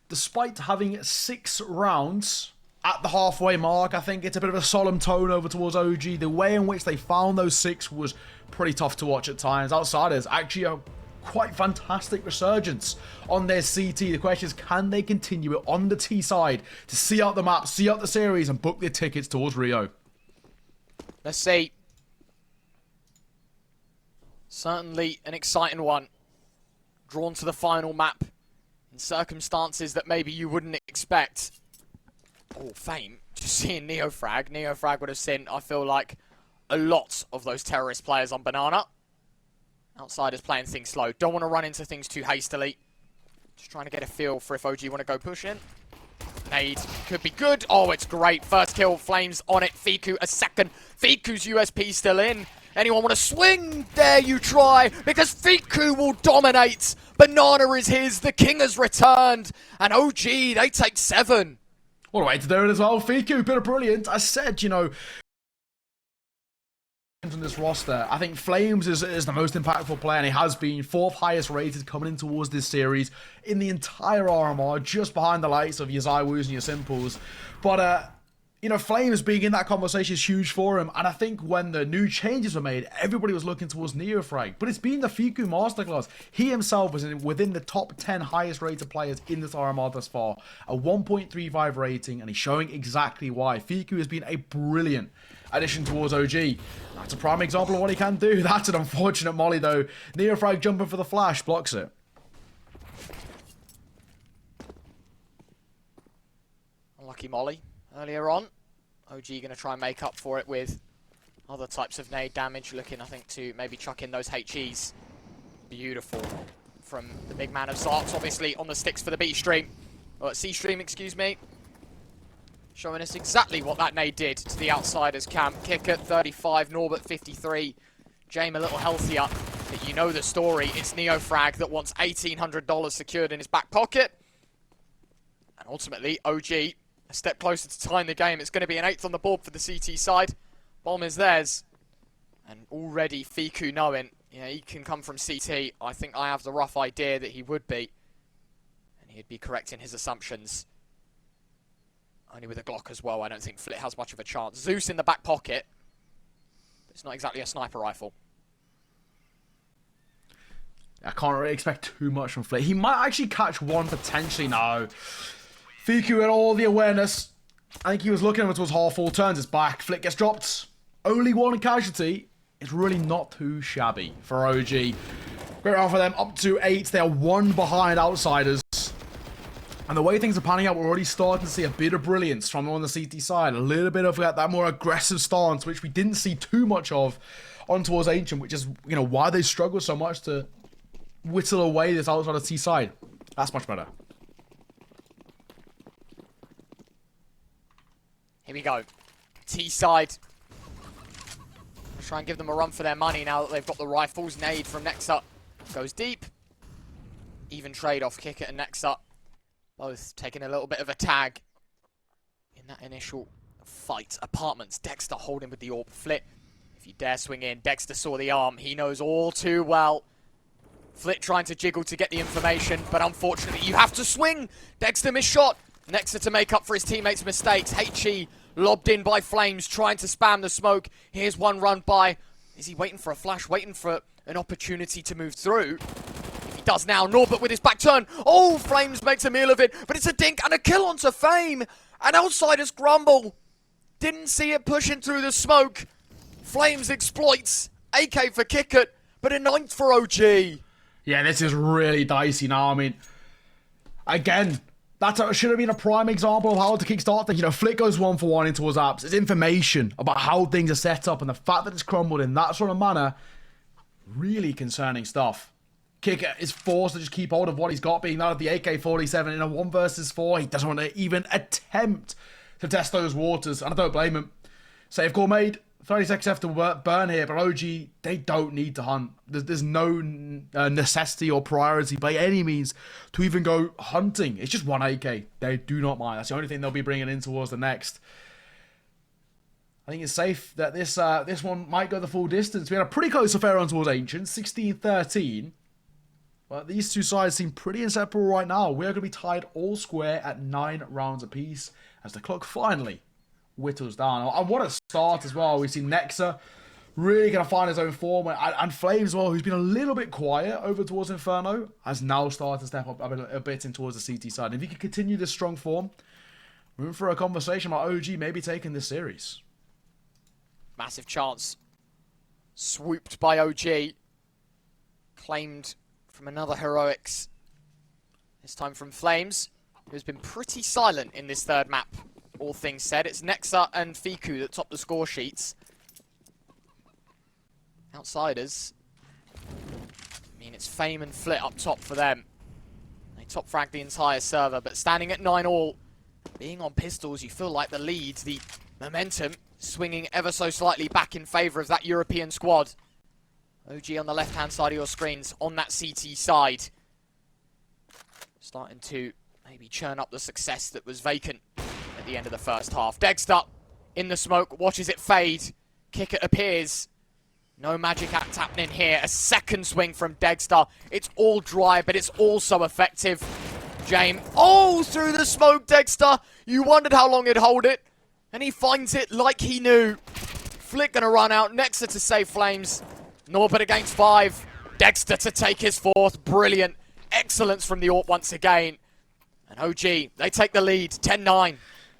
despite having 6 rounds at the halfway mark, I think it's a bit of a solemn tone over towards OG. The way in which they found those 6 was pretty tough to watch at times. Outsiders actually a quite fantastic resurgence on their CT. The question is, can they continue it on the T side to see out the map, see out the series, and book their tickets towards Rio? Let's see. Certainly an exciting one. Drawn to the final map in circumstances that maybe you wouldn't expect. Oh, Fame. Just seeing NEOFRAG. NEOFRAG would have seen, I feel like, a lot of those terrorist players on Banana. Outsiders playing things slow. Don't want to run into things too hastily. Just trying to get a feel for if OG want to go pushing. Nade could be good. Oh, it's great. First kill. flameZ on it. Fiku a second. Fiku's USP still in. Anyone want to swing? Dare you try? Because Fiku will dominate. Banana is his. The king has returned. And OG, they take 7. What a way to do it as well. Fiku, bit of brilliant. I said, you know, in this roster, I think flameZ is the most impactful player, and he has been 4th highest rated coming in towards this series in the entire RMR, just behind the likes of your Zywus and your Simples. But you know, flameZ being in that conversation is huge for him, and I think when the new changes were made, everybody was looking towards NEOFRAG, but it's been the Fiku masterclass. He himself was within the top 10 highest rated players in this RMR thus far, a 1.35 rating, and he's showing exactly why. Fiku has been a brilliant addition towards OG. That's a prime example of what he can do. That's an unfortunate molly though. NEOFRAG jumping for the flash, blocks it. Unlucky molly earlier on. OG going to try and make up for it with other types of nade damage. Looking, I think, to maybe chuck in those HEs. Beautiful from the big man of Zarks, obviously on the sticks for the B stream. Or C stream, excuse me. Showing us exactly what that nade did to the Outsiders camp. Kick at 35, Norbert 53. Jame a little healthier, but you know the story. It's NEOFRAG that wants $1,800 secured in his back pocket. And ultimately, OG, a step closer to tying the game. It's going to be an 8th on the board for the CT side. Bomb is theirs. And already Fiku knowing, yeah, he can come from CT. I think I have the rough idea that he would be. And he'd be correct in his assumptions. Only with a Glock as well, I don't think Flit has much of a chance. Zeus in the back pocket. But it's not exactly a sniper rifle. I can't really expect too much from Flit. He might actually catch one potentially now. Fiku had all the awareness. I think he was looking over towards half full, turns his back. Flit gets dropped. Only 1 casualty. It's really not too shabby for OG. Great round for them, up to 8. They are 1 behind Outsiders. And the way things are panning out, we're already starting to see a bit of brilliance from on the CT side. A little bit of that more aggressive stance, which we didn't see too much of on towards Ancient, which is, you know, why they struggle so much to whittle away this outside of T side. That's much better. Here we go. T side. Let's try and give them a run for their money now that they've got the rifles. Nade from nexa goes deep. Even trade-off, Kicker and nexa. Both taking a little bit of a tag in that initial fight. Apartments, Dexter holding with the AWP. Flit, if you dare swing in. Dexter saw the arm. He knows all too well. Flit trying to jiggle to get the information, but unfortunately you have to swing. Dexter missed shot. Nexa to make up for his teammates' mistakes. HE lobbed in by flameZ, trying to spam the smoke. Here's one run by. Is he waiting for a flash? Waiting for an opportunity to move through? Does now. Norbert with his back turn. Oh, flameZ makes a meal of it, but it's a dink and a kill onto Fame. And Outsiders grumble. Didn't see it pushing through the smoke. flameZ exploits. AK for Kickert, but a 9th for OG. Yeah, this is really dicey now. I mean, again, that should have been a prime example of how to kickstart things. You know, Flit goes 1 for 1 in towards apps. It's information about how things are set up, and the fact that it's crumbled in that sort of manner, really concerning stuff. Kicker is forced to just keep hold of what he's got, being that of the AK-47 in a 1 versus 4. He doesn't want to even attempt to test those waters, and I don't blame him. Save call made. 30 seconds left to burn here, but OG, they don't need to hunt. There's no necessity or priority by any means to even go hunting. It's just 1 AK. They do not mind. That's the only thing they'll be bringing in towards the next. I think it's safe that this one might go the full distance. We had a pretty close affair on towards Ancient, 16-13. But these two sides seem pretty inseparable right now. We're going to be tied all square at 9 rounds apiece as the clock finally whittles down. And what a start as well. We've seen Nexa really going to find his own form. And flameZ as well, who's been a little bit quiet over towards Inferno, has now started to step up a bit in towards the CT side. And if he can continue this strong form, room for a conversation about OG maybe taking this series. Massive chance. Swooped by OG. Claimed from another heroics. This time from flameZ, who's been pretty silent in this third map, all things said. It's Nexa and Fiku that top the score sheets. Outsiders, I mean, it's Fame and Flit up top for them. They top frag the entire server, but standing at 9-all, being on pistols, you feel like the lead, the momentum, swinging ever so slightly back in favour of that European squad. OG on the left-hand side of your screens, on that CT side. Starting to maybe churn up the success that was vacant at the end of the first half. Dexter in the smoke, watches it fade. Kicker appears. No magic act happening here. A second swing from Dexter. It's all dry, but it's also effective. James. Oh, through the smoke, Dexter. You wondered how long he'd hold it. And he finds it like he knew. Flick gonna run out. Nexa to save flameZ. Norbert against 5. Dexter to take his 4th. Brilliant. Excellence from the AWP once again. And OG, they take the lead. 10-9.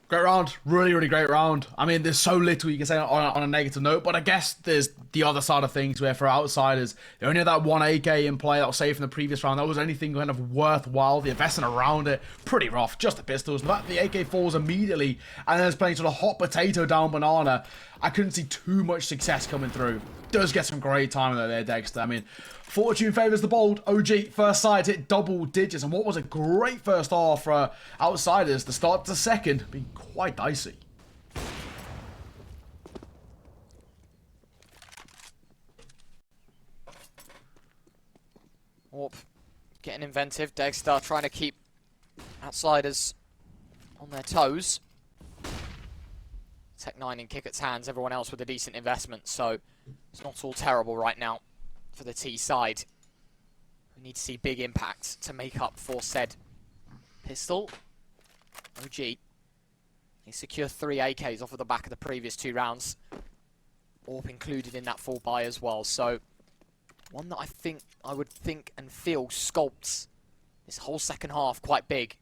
Great round. Really, really great round. I mean, there's so little you can say on a negative note, but I guess there's the other side of things where for outsiders, they only had that one AK in play that was safe in the previous round. That was anything kind of worthwhile. The investment around it, pretty rough. Just the pistols. The fact the AK falls immediately, and then there's playing sort of hot potato down banana. I couldn't see too much success coming through. Does get some great timing there, Dexter. I mean, fortune favours the bold. OG, first side, hit double digits. And what was a great first half for outsiders, the start to second, being quite dicey. AWP getting inventive. Dexter trying to keep outsiders on their toes. Tech9 in Kickert's hands, everyone else with a decent investment, so it's not all terrible right now for the T side. We need to see big impact to make up for said pistol. OG, they secure 3 AKs off of the back of the previous 2 rounds. AWP included in that full buy as well, so one that I would think and feel sculpts this whole second half quite big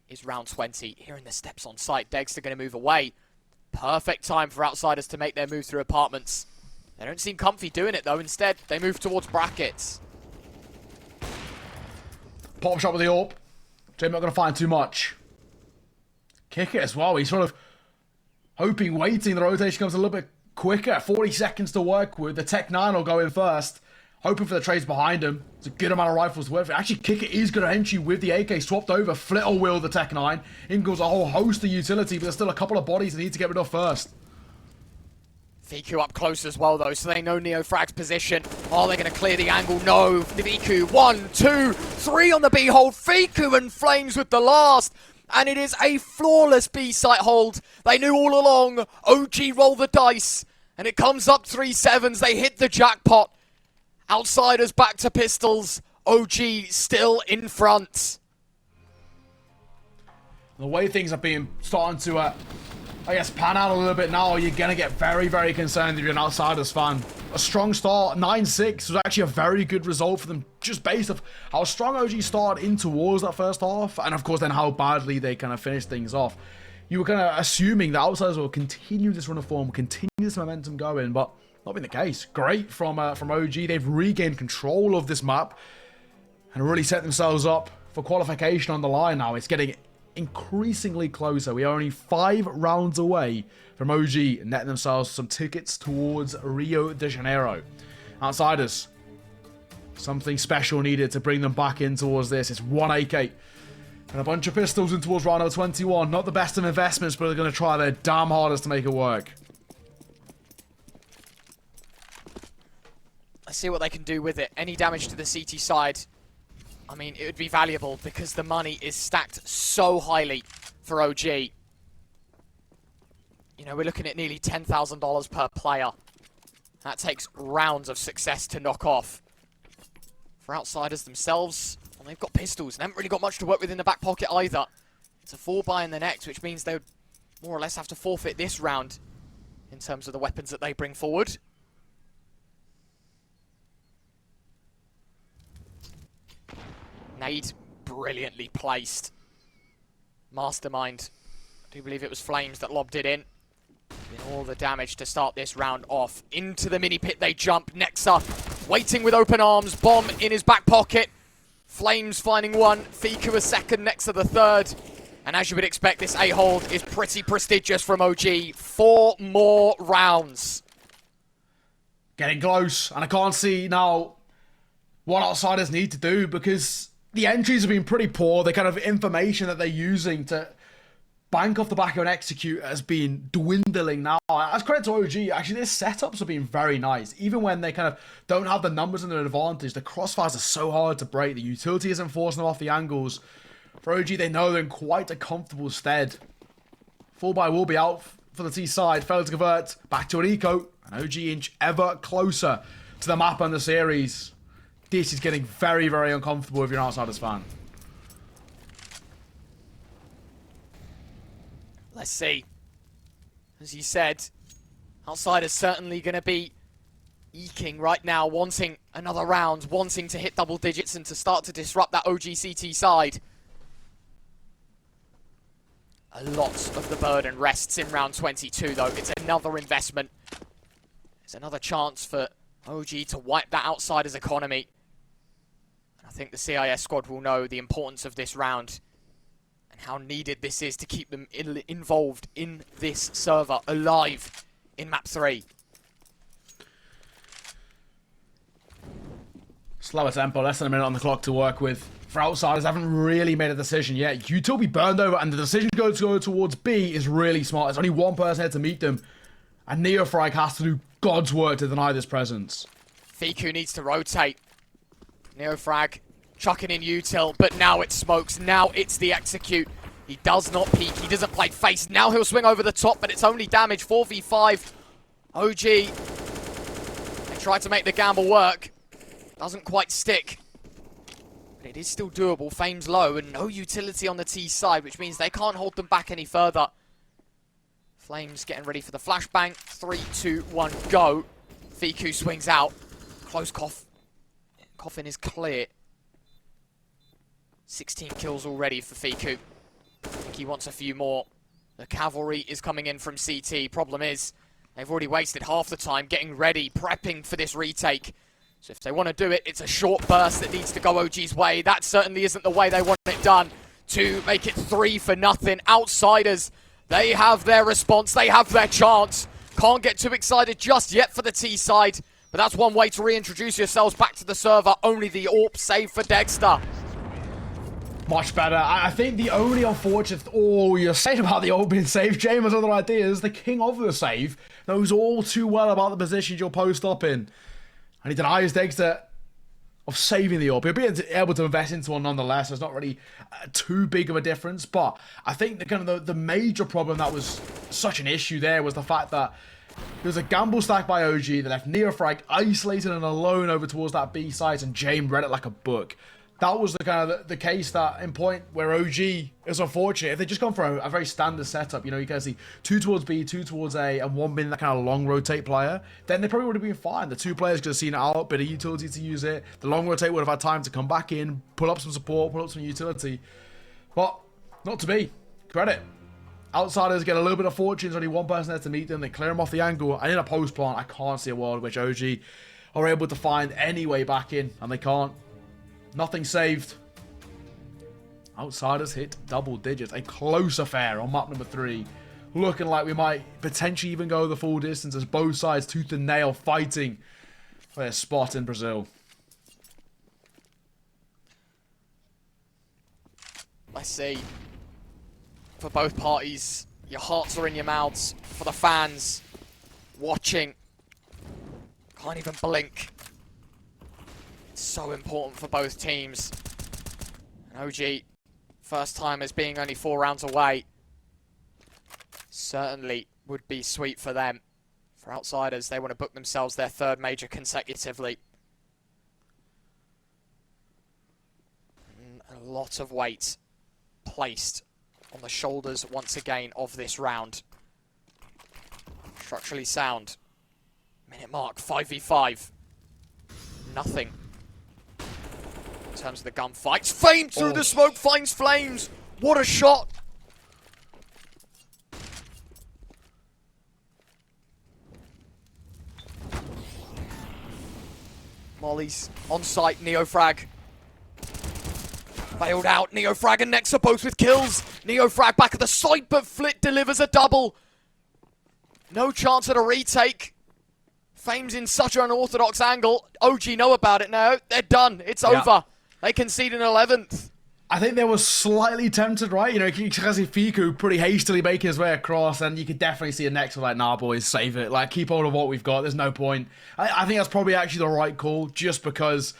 is round 20. Hearing the steps on site, Dexter going to move away. Perfect time for outsiders to make their move through apartments. They don't seem comfy doing it though. Instead, they move towards brackets. Pop shot with the AWP. Jay not going to find too much. Kick it as well. He's sort of hoping, waiting. The rotation comes a little bit quicker. 40 seconds to work with. The Tech9 will go in first. Hoping for the trades behind him. It's a good amount of rifles to work for. Actually, Kicker is going to enter you with the AK swapped over. Flit will will the Tech9. In goes a whole host of utility, but there's still a couple of bodies they need to get rid of first. Fiku up close as well, though, so they know NEOFRAG's position. Are they going to clear the angle? No. Fiku, 1, 2, 3 on the B hold. Fiku and flameZ with the last. And it is a flawless B site hold. They knew all along. OG roll the dice. And it comes up 3-7s. They hit the jackpot. Outsiders back to pistols. OG still in front. The way things have been starting to, I guess, pan out a little bit now, you're going to get very, very concerned if you're an Outsiders fan. A strong start, 9-6, was actually a very good result for them, just based off how strong OG started in towards that first half, and of course then how badly they kind of finished things off. You were kind of assuming the Outsiders will continue this run of form, continue this momentum going, but not been the case. Great from OG. They've regained control of this map and really set themselves up for qualification on the line now. It's getting increasingly closer. We are only 5 rounds away from OG netting themselves some tickets towards Rio de Janeiro. Outsiders, something special needed to bring them back in towards this. It's 1 AK and a bunch of pistols in towards round number 21. Not the best of investments, but they're going to try their damn hardest to make it work. Let's see what they can do with it. Any damage to the CT side, I mean, it would be valuable because the money is stacked so highly for OG. You know, we're looking at nearly $10,000 per player. That takes rounds of success to knock off. For Outsiders themselves, well, they've got pistols and haven't really got much to work with in the back pocket either. It's a 4-buy in the next, which means they would more or less have to forfeit this round in terms of the weapons that they bring forward. Nade brilliantly placed. Mastermind. I do believe it was flameZ that lobbed it in. Doing all the damage to start this round off. Into the mini pit they jump. Nexa waiting with open arms. Bomb in his back pocket. flameZ finding one. Fiku a second. Nexa the third. And as you would expect, this A-hold is pretty prestigious from OG. 4 more rounds. Getting close. And I can't see now what Outsiders need to do, because the entries have been pretty poor. The kind of information that they're using to bank off the back of an execute has been dwindling now. As credit to OG, actually their setups have been very nice. Even when they kind of don't have the numbers in their advantage, the crossfires are so hard to break. The utility isn't forcing them off the angles. For OG, they know they're in quite a comfortable stead. 4-buy will be out for the T side. Failed to convert. Back to an eco. And OG inch ever closer to the map and the series. This is getting very, very uncomfortable if you're an Outsiders fan. Let's see. As you said, Outsiders certainly going to be eking right now, wanting another round, wanting to hit double digits and to start to disrupt that OGCT side. A lot of the burden rests in round 22, though. It's another investment. It's another chance for OG to wipe that Outsiders economy. And I think the CIS squad will know the importance of this round and how needed this is to keep them involved in this server, alive in map 3. Slower tempo, less than a minute on the clock to work with. For Outsiders, haven't really made a decision yet. Util be burned over, and the decision to go towards B is really smart. There's only one person here to meet them, and NEOFRAG has to do God's work to deny this presence. Fiku needs to rotate. NEOFRAG chucking in Util, but now it smokes. Now it's the execute. He does not peek. He doesn't play face. Now he'll swing over the top, but it's only damage. 4v5. OG. They tried to make the gamble work. Doesn't quite stick. But it is still doable. flameZ low and no utility on the T side, which means they can't hold them back any further. flameZ getting ready for the flashbang. 3, 2, 1, go. Fiku swings out. Close cough. Coffin is clear. 16 kills already for Fiku. I think he wants a few more. The cavalry is coming in from CT. Problem is, they've already wasted half the time getting ready, prepping for this retake. So if they want to do it, it's a short burst that needs to go OG's way. That certainly isn't the way they want it done. To make it 3-0. Outsiders, they have their response. They have their chance. Can't get too excited just yet for the T side. But that's one way to reintroduce yourselves back to the server. Only the AWP save for Dexter. Much better. I think the only unfortunate... Oh, you're saying about the AWP being saved. James has other ideas. The king of the save knows all too well about the positions you'll post up in. And he denies Dexter of saving the AWP. He'll be able to invest into one nonetheless. It's not really too big of a difference. But I think the major problem that was such an issue there was the fact that there was a gamble stack by OG that left NEOFRAG isolated and alone over towards that B site, and James read it like a book. That was the case that in point where OG is unfortunate. If they just gone for a very standard setup, you know, you can see 2 towards B, 2 towards A, and 1 being that kind of long rotate player, then they probably would have been fine. The 2 players could have seen it out, bit of utility to use it. The long rotate would have had time to come back in, pull up some support, pull up some utility. But not to be. Credit. Outsiders get a little bit of fortune. There's only one person there to meet them. They clear them off the angle. And in a post plant, I can't see a world which OG are able to find any way back in, and they can't. Nothing saved. Outsiders hit double digits. A close affair on map number 3. Looking like we might potentially even go the full distance as both sides tooth and nail fighting for their spot in Brazil. Let's see. For both parties, your hearts are in your mouths. For the fans watching, can't even blink. It's so important for both teams. And OG, first time as being only 4 rounds away, certainly would be sweet for them. For Outsiders, they want to book themselves their 3rd major consecutively. lot of weight placed on the shoulders once again of this round. Structurally sound. Minute mark, 5v5. Nothing in terms of the gunfights. flameZ through the smoke, finds flameZ. What a shot. Molly's on site, NEOFRAG. Bailed out, NEOFRAG and nexa both with kills. NEOFRAG back at the site, but Flit delivers a double. No chance at a retake. flameZ in such an unorthodox angle. OG know about it now. They're done. It's over. They concede an 11th. I think they were slightly tempted, right? You know, you can see Fiku pretty hastily making his way across, and you could definitely see a nexa like, nah, boys, save it. Like, keep hold of what we've got. There's no point. I think that's probably actually the right call, just because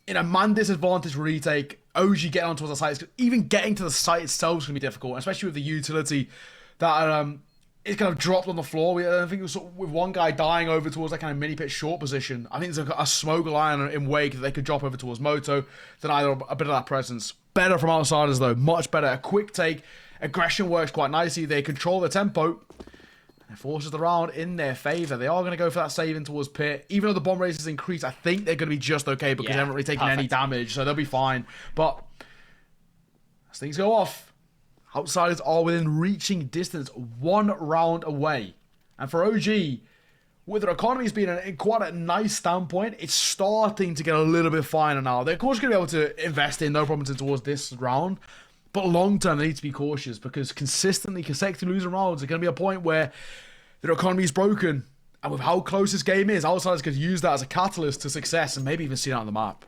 in a man disadvantage retake, OG getting onto the site, even getting to the site itself is going to be difficult, especially with the utility that it's kind of dropped on the floor. I think it was with one guy dying over towards that kind of mini pit short position. I think there's a smoke line in Wake that they could drop over towards Moto, then either a bit of that presence. Better from outsiders though, much better. A quick take, aggression works quite nicely. They control the tempo. It forces the round in their favour. They are going to go for that save in towards pit. Even though the bomb race has increased, I think they're going to be just okay because they haven't really taken any damage, so they'll be fine. But as things go off, outsiders are within reaching distance, 1 round away. And for OG, with their economy's been in quite a nice standpoint, it's starting to get a little bit finer now. They're of course going to be able to invest in no problem towards this round, but long term they need to be cautious because consecutively losing rounds are going to be a point where their economy is broken. And with how close this game is, outsiders could use that as a catalyst to success and maybe even see it on the map.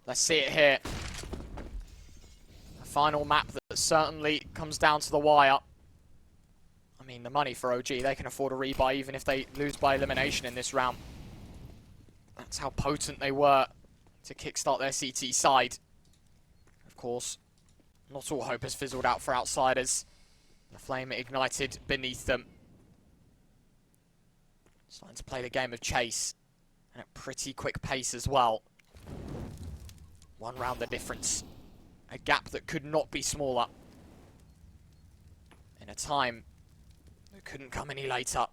Let's see it here. A final map that certainly comes down to the wire. I mean, the money for OG, they can afford a rebuy even if they lose by elimination in this round. That's how potent they were to kickstart their CT side. Of course, not all hope has fizzled out for outsiders. The flame ignited beneath them. Starting to play the game of chase, and at pretty quick pace as well. 1 round the difference. A gap that could not be smaller. In a time that couldn't come any later.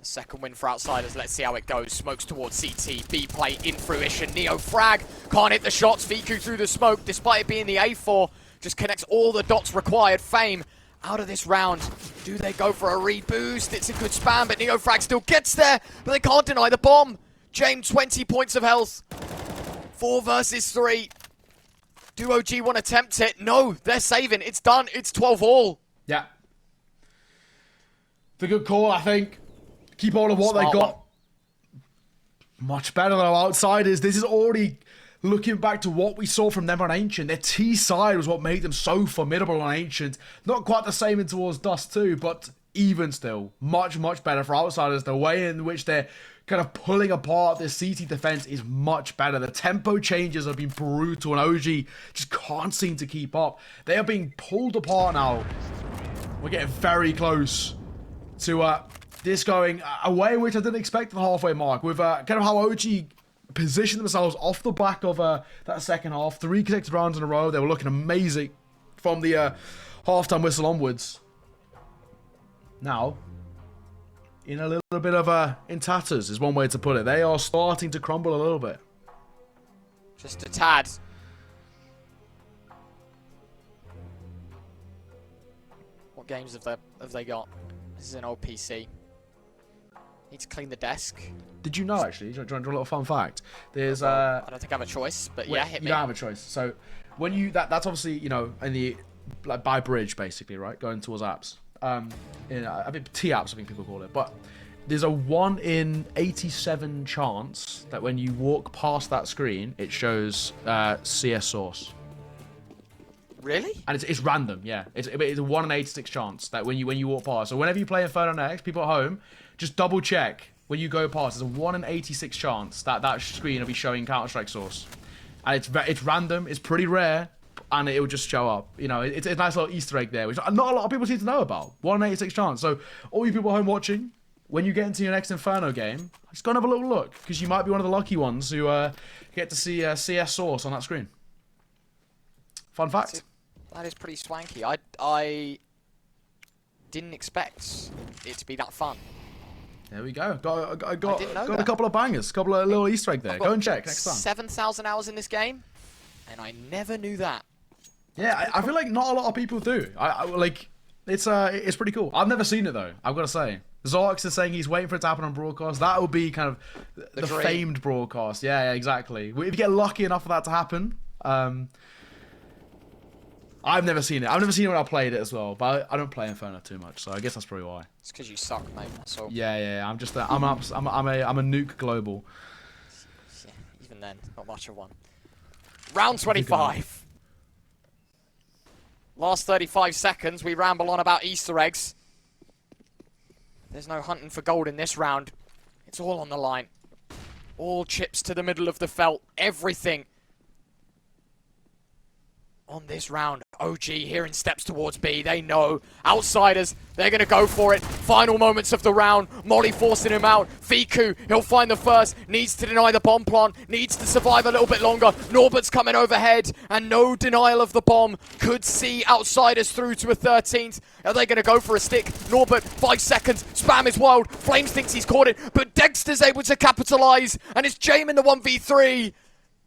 A second win for outsiders. Let's see how it goes. Smokes towards CT. B play in fruition. NEOFRAG can't hit the shots. Fiku through the smoke, despite it being the A4. Just connects all the dots required. Fame out of this round. Do they go for a reboost? It's a good spam, but NEOFRAG still gets there. But they can't deny the bomb. James, 20 points of health. 4 versus 3. Do OG want to attempt it? No, they're saving. It's done. It's 12 all. Yeah. It's a good call, I think. Keep hold of what Smart they got. one. Much better than our outsiders. This is already looking back to what we saw from them on Ancient. Their T side was what made them so formidable on Ancient. Not quite the same in towards Dust 2, but even still. Much, much better for outsiders. The way in which they're kind of pulling apart this CT defense is much better. The tempo changes have been brutal, and OG just can't seem to keep up. They are being pulled apart now. We're getting very close to this going a way in which I didn't expect at the halfway mark. With kind of how OG positioned themselves off the back of that second half. 3 consecutive rounds in a row. They were looking amazing from the halftime whistle onwards. Now, in a little bit of in tatters is one way to put it. They are starting to crumble a little bit. Just a tad. What games have they got? This is an old PC. Need to clean the desk. Did you know, actually? Do you want a little fun fact? There's I don't think I have a choice, but yeah, hit me. You don't have a choice. So when you that's obviously, you know, in the like by bridge basically, right? Going towards apps. I mean T apps, I think people call it. But there's a 1 in 87 chance that when you walk past that screen, it shows CS source. Really? And it's random, yeah. It's a 1 in 86 chance that when you walk past. So whenever you play Inferno next, people at home, just double check when you go past. There's a 1 in 86 chance that screen will be showing Counter-Strike source, and it's random. It's pretty rare, and it will just show up. You know, it's a nice little Easter egg there, which not a lot of people seem to know about. 1 in 86 chance. So all you people at home watching, when you get into your next Inferno game, just go and have a little look, because you might be one of the lucky ones who get to see CS Source on that screen. Fun fact. That is pretty swanky. I didn't expect it to be that fun. There we go. Got that. a couple of bangers, couple of little Easter egg there. Go and check next time. 7,000 hours in this game, and I never knew that. Yeah, I feel like not a lot of people do. Like, it's pretty cool. I've never seen it though, I've got to say. Zorx is saying he's waiting for it to happen on broadcast. That would be kind of the famed broadcast. Yeah, exactly. If you get lucky enough for that to happen. I've never seen it. I've never seen it when I played it as well, but I don't play Inferno too much, so I guess that's probably why. It's because you suck, mate. That's all. Yeah. I'm just I'm a nuke global. Yeah, even then, not much of one. Round 25. Last 35 seconds, we ramble on about Easter eggs. There's no hunting for gold in this round. It's all on the line. All chips to the middle of the felt. Everything on this round. OG here in steps towards B. They know. Outsiders, they're going to go for it. Final moments of the round. Molly forcing him out. Fiku, he'll find the first. Needs to deny the bomb plant. Needs to survive a little bit longer. Norbert's coming overhead. And no denial of the bomb. Could see Outsiders through to a 13th. Are they going to go for a stick? Norbert, 5 seconds. Spam is wild. flameZ thinks he's caught it. But Dexter's able to capitalize. And it's Jame in the 1v3.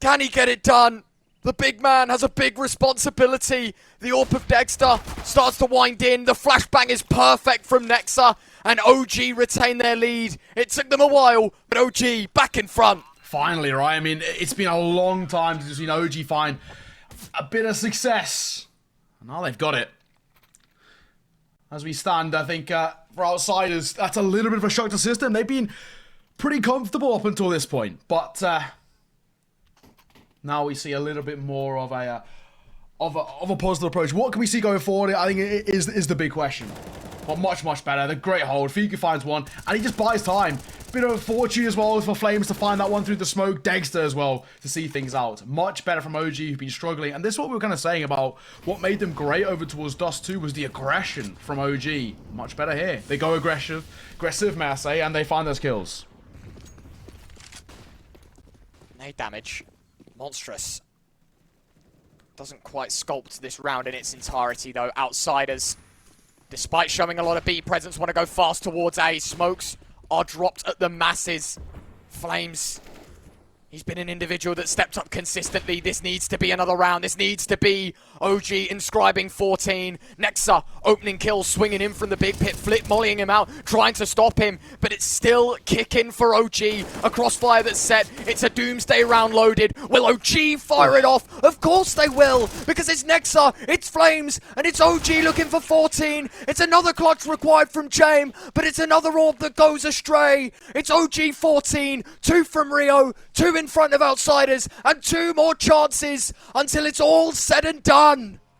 Can he get it done? The big man has a big responsibility. The AWP of Dexter starts to wind in. The flashbang is perfect from Nexa. And OG retain their lead. It took them a while, but OG back in front. Finally, right? I mean, it's been a long time since we've seen OG find a bit of success. Now they've got it. As we stand, I think for Outsiders, that's a little bit of a shock to the system. They've been pretty comfortable up until this point. But now we see a little bit more of a positive approach. What can we see going forward? I think it is the big question. But much better. The great hold. Fiku finds one, and he just buys time. Bit of a fortune as well for flameZ to find that one through the smoke. Dexter as well to see things out. Much better from OG, who've been struggling. And this is what we were kind of saying about what made them great over towards Dust 2 was the aggression from OG. Much better here. They go aggressive, may I say, and they find those kills. Nade damage. Monstrous. Doesn't quite sculpt this round in its entirety, though. Outsiders, despite showing a lot of B presence, want to go fast towards A. Smokes are dropped at the masses. flameZ, he's been an individual that stepped up consistently. This needs to be another round. This needs to be OG inscribing 14. Nexa opening kills, swinging in from the big pit, flip mollying him out, trying to stop him, but it's still kicking for OG. A crossfire that's set. It's a doomsday round loaded. Will OG fire it off? Of course they will, because it's Nexa, it's flameZ, and it's OG looking for 14. It's another clutch required from Jame, but it's another AWP that goes astray. It's OG 14, 2 from Rio, 2 in front of Outsiders, and 2 more chances until it's all said and done.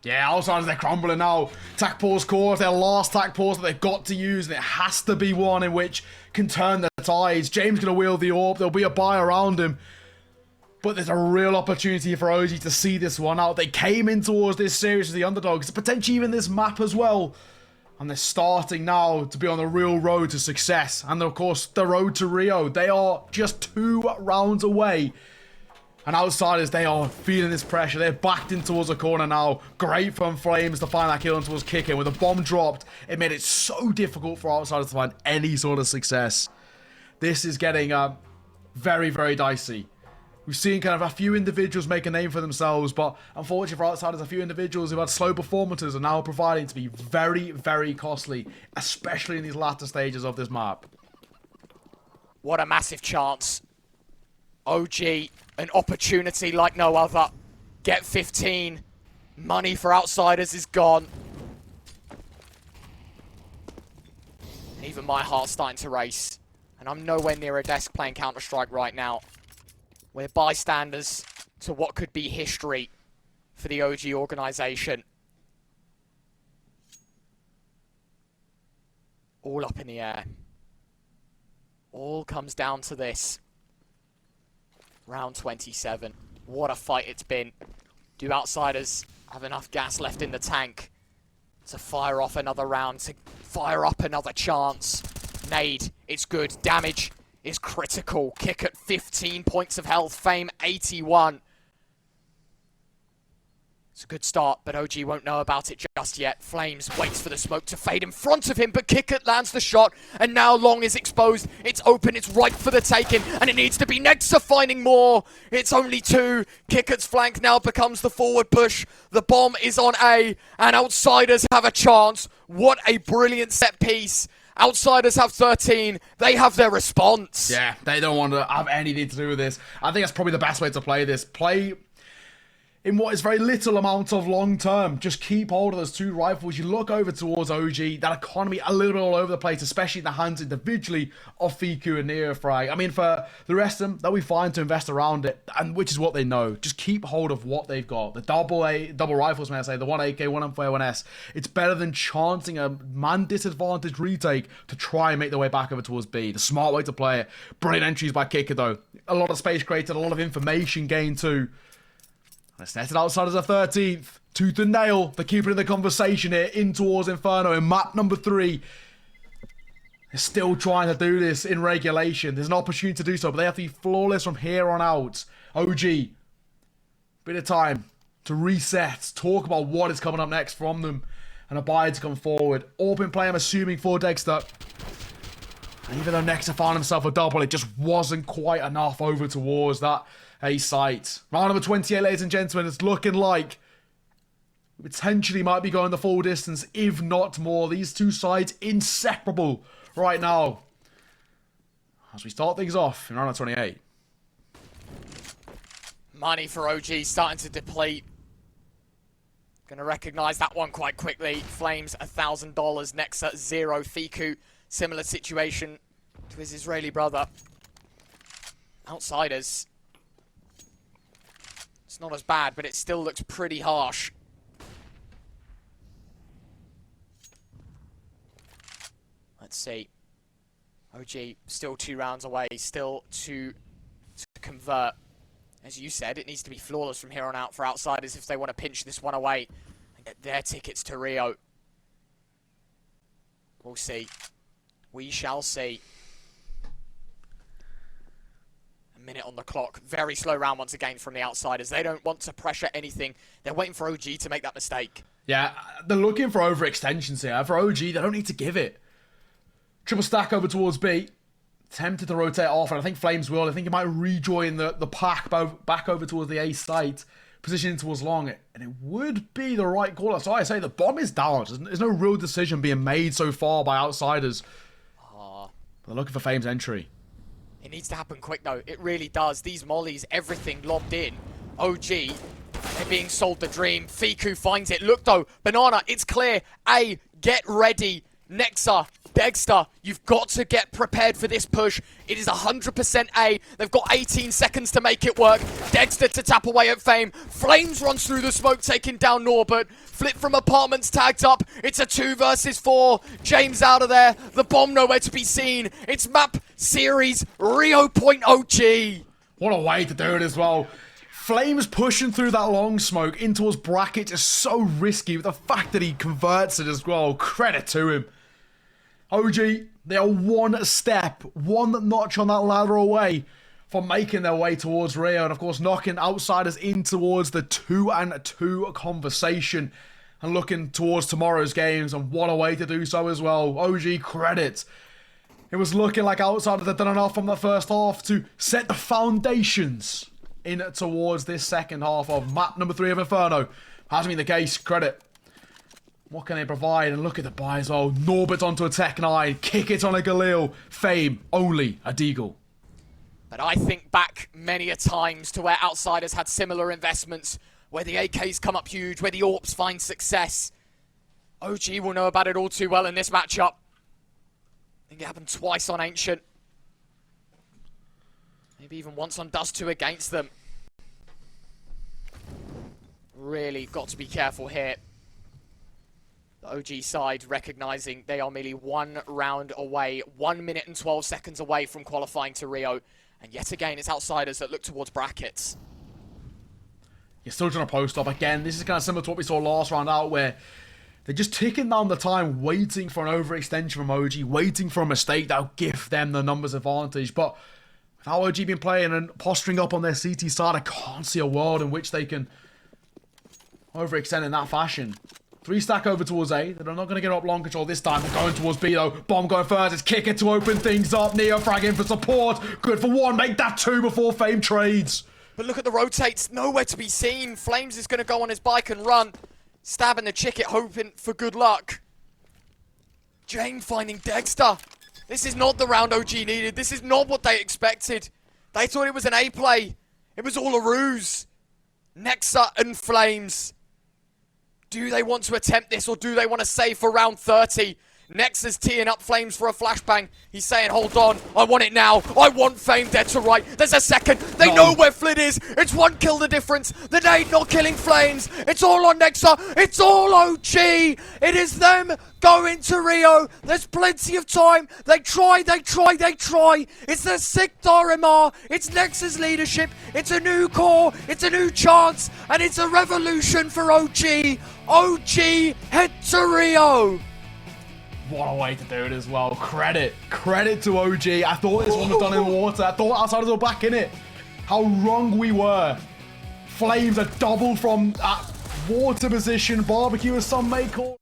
Yeah, Outsiders, they're crumbling now. Tac pause core, their last tac pause that they've got to use, and it has to be one in which can turn the tides. James going to wield the AWP, there'll be a buy around him. But there's a real opportunity for OG to see this one out. They came in towards this series as the underdogs, potentially even this map as well. And they're starting now to be on the real road to success. And of course, the road to Rio. They are just 2 rounds away. And Outsiders, they are feeling this pressure. They're backed in towards the corner now. Great from flameZ to find that kill and towards kicking. With the bomb dropped, it made it so difficult for Outsiders to find any sort of success. This is getting very, very dicey. We've seen kind of a few individuals make a name for themselves, but unfortunately for Outsiders, a few individuals who had slow performances are now providing to be very, very costly, especially in these latter stages of this map. What a massive chance. OG, an opportunity like no other. Get 15. Money for Outsiders is gone. And even my heart's starting to race. And I'm nowhere near a desk playing Counter-Strike right now. We're bystanders to what could be history for the OG organization. All up in the air. All comes down to this. Round 27. What a fight it's been. Do Outsiders have enough gas left in the tank to fire off another round, to fire up another chance? Nade, it's good. Damage is critical. Kick at 15 points of health. Fame 81. It's a good start, but OG won't know about it just yet. flameZ waits for the smoke to fade in front of him, but Kickert lands the shot, and now Long is exposed. It's open, it's ripe for the taking, and it needs to be nexa finding more. It's only 2. Kickert's flank now becomes the forward push. The bomb is on A, and Outsiders have a chance. What a brilliant set piece. Outsiders have 13. They have their response. Yeah, they don't want to have anything to do with this. I think that's probably the best way to play this. Play in what is very little amount of long term. Just keep hold of those 2 rifles. You look over towards OG, that economy a little bit all over the place, especially in the hands individually of Fiku and NEOFRAG. I mean, for the rest of them, they'll be fine to invest around it, and which is what they know. Just keep hold of what they've got. The double rifles, may I say, the 1 AK, 1 M4, 1S. It's better than chancing a man disadvantaged retake to try and make their way back over towards B. The smart way to play it. Brilliant entries by Kicker, though. A lot of space created, a lot of information gained, too. Let's net it outside as a 13th. Tooth and nail. They're keeping in the conversation here. In towards Inferno in map number 3. They're still trying to do this in regulation. There's an opportunity to do so, but they have to be flawless from here on out. OG. Bit of time to reset. Talk about what is coming up next from them. And a buy to come forward. Open play, I'm assuming, for Dexter. And even though Nexa found himself a double, it just wasn't quite enough over towards that A site. Round number 28, ladies and gentlemen. It's looking like we potentially might be going the full distance, if not more. These 2 sides inseparable right now. As we start things off in round number 28. Money for OG starting to deplete. Gonna recognize that one quite quickly. flameZ $1,000, Nexa 0. Fiku, similar situation to his Israeli brother. Outsiders. It's not as bad, but it still looks pretty harsh. Let's see. OG still 2 rounds away, still to convert. As you said, it needs to be flawless from here on out for Outsiders if they want to pinch this one away and get their tickets to Rio. We'll see. We shall see. A minute on the clock. Very slow round once again from the Outsiders. They don't want to pressure anything. They're waiting for OG to make that mistake. Yeah, they're looking for overextensions here. For OG, they don't need to give it. Triple stack over towards B. Tempted to rotate off, and I think flameZ will. I think he might rejoin the pack back over towards the A site, positioning towards Long, and it would be the right call. So I say the bomb is down. There's no real decision being made so far by Outsiders. But they're looking for flameZ entry. It needs to happen quick, though. It really does. These mollies, everything lobbed in. OG, they're being sold the dream. Fiku finds it. Look, though. Banana, it's clear. A, get ready. Nexa, Dexter, you've got to get prepared for this push. It is 100% A. They've got 18 seconds to make it work. Dexter to tap away at Fame. flameZ runs through the smoke, taking down Norbert. Flip from apartments tagged up. It's a 2 versus 4. James out of there. The bomb nowhere to be seen. It's map series Rio Point OG. What a way to do it as well. flameZ pushing through that long smoke in towards bracket is so risky, with the fact that he converts it as well. Credit to him. OG, they are one step, one notch on that ladder away from making their way towards Rio, and of course knocking Outsiders in towards the 2-2 conversation and looking towards tomorrow's games, and what a way to do so as well. OG credit. It was looking like Outsiders had done enough from the first half to set the foundations in towards this second half of map number 3 of Inferno. Hasn't been the case, credit. What can they provide? And look at the buy as well. Norbert onto a Tech 9. Kick it on a Galil. Fame, only a Deagle. But I think back many a times to where Outsiders had similar investments, where the AKs come up huge, where the AWPs find success. OG will know about it all too well in this matchup. I think it happened twice on Ancient. Maybe even once on Dust 2 against them. Really got to be careful here. The OG side recognizing they are merely 1 round away, 1 minute and 12 seconds away from qualifying to Rio. And yet again, it's Outsiders that look towards brackets. You're still trying to post up again. This is kind of similar to what we saw last round out, where They're just ticking down the time, waiting for an overextension from OG, waiting for a mistake that'll give them the numbers advantage. But with how OG been playing and posturing up on their CT side, I can't see a world in which they can overextend in that fashion. 3-stack over towards A. They're not going to get up long control this time. They're going towards B though. Bomb going first. It's Kicker to open things up. NEOFRAG in for support. Good for 1. Make that 2 before Fame trades. But look at the rotates. Nowhere to be seen. flameZ is going to go on his bike and run. Stabbing the chicket, hoping for good luck. Jane finding Dexter. This is not the round OG needed. This is not what they expected. They thought it was an A play. It was all a ruse. Nexa and flameZ. Do they want to attempt this or do they want to save for round 30? Nexa's teeing up flameZ for a flashbang. He's saying, hold on, I want it now. I want Fame dead to right. There's a second. They know where Flit is. It's 1 kill the difference. The nade not killing flameZ. It's all on Nexa. It's all OG. It is them going to Rio. There's plenty of time. They try. It's their 6th RMR. It's Nexa's leadership. It's a new core. It's a new chance. And it's a revolution for OG. OG head to Rio. What a way to do it as well. Credit to OG. I thought this one was done in the water. I thought Outsiders were back in it. How wrong we were. flameZ are doubled from water position. Barbecue as some may call.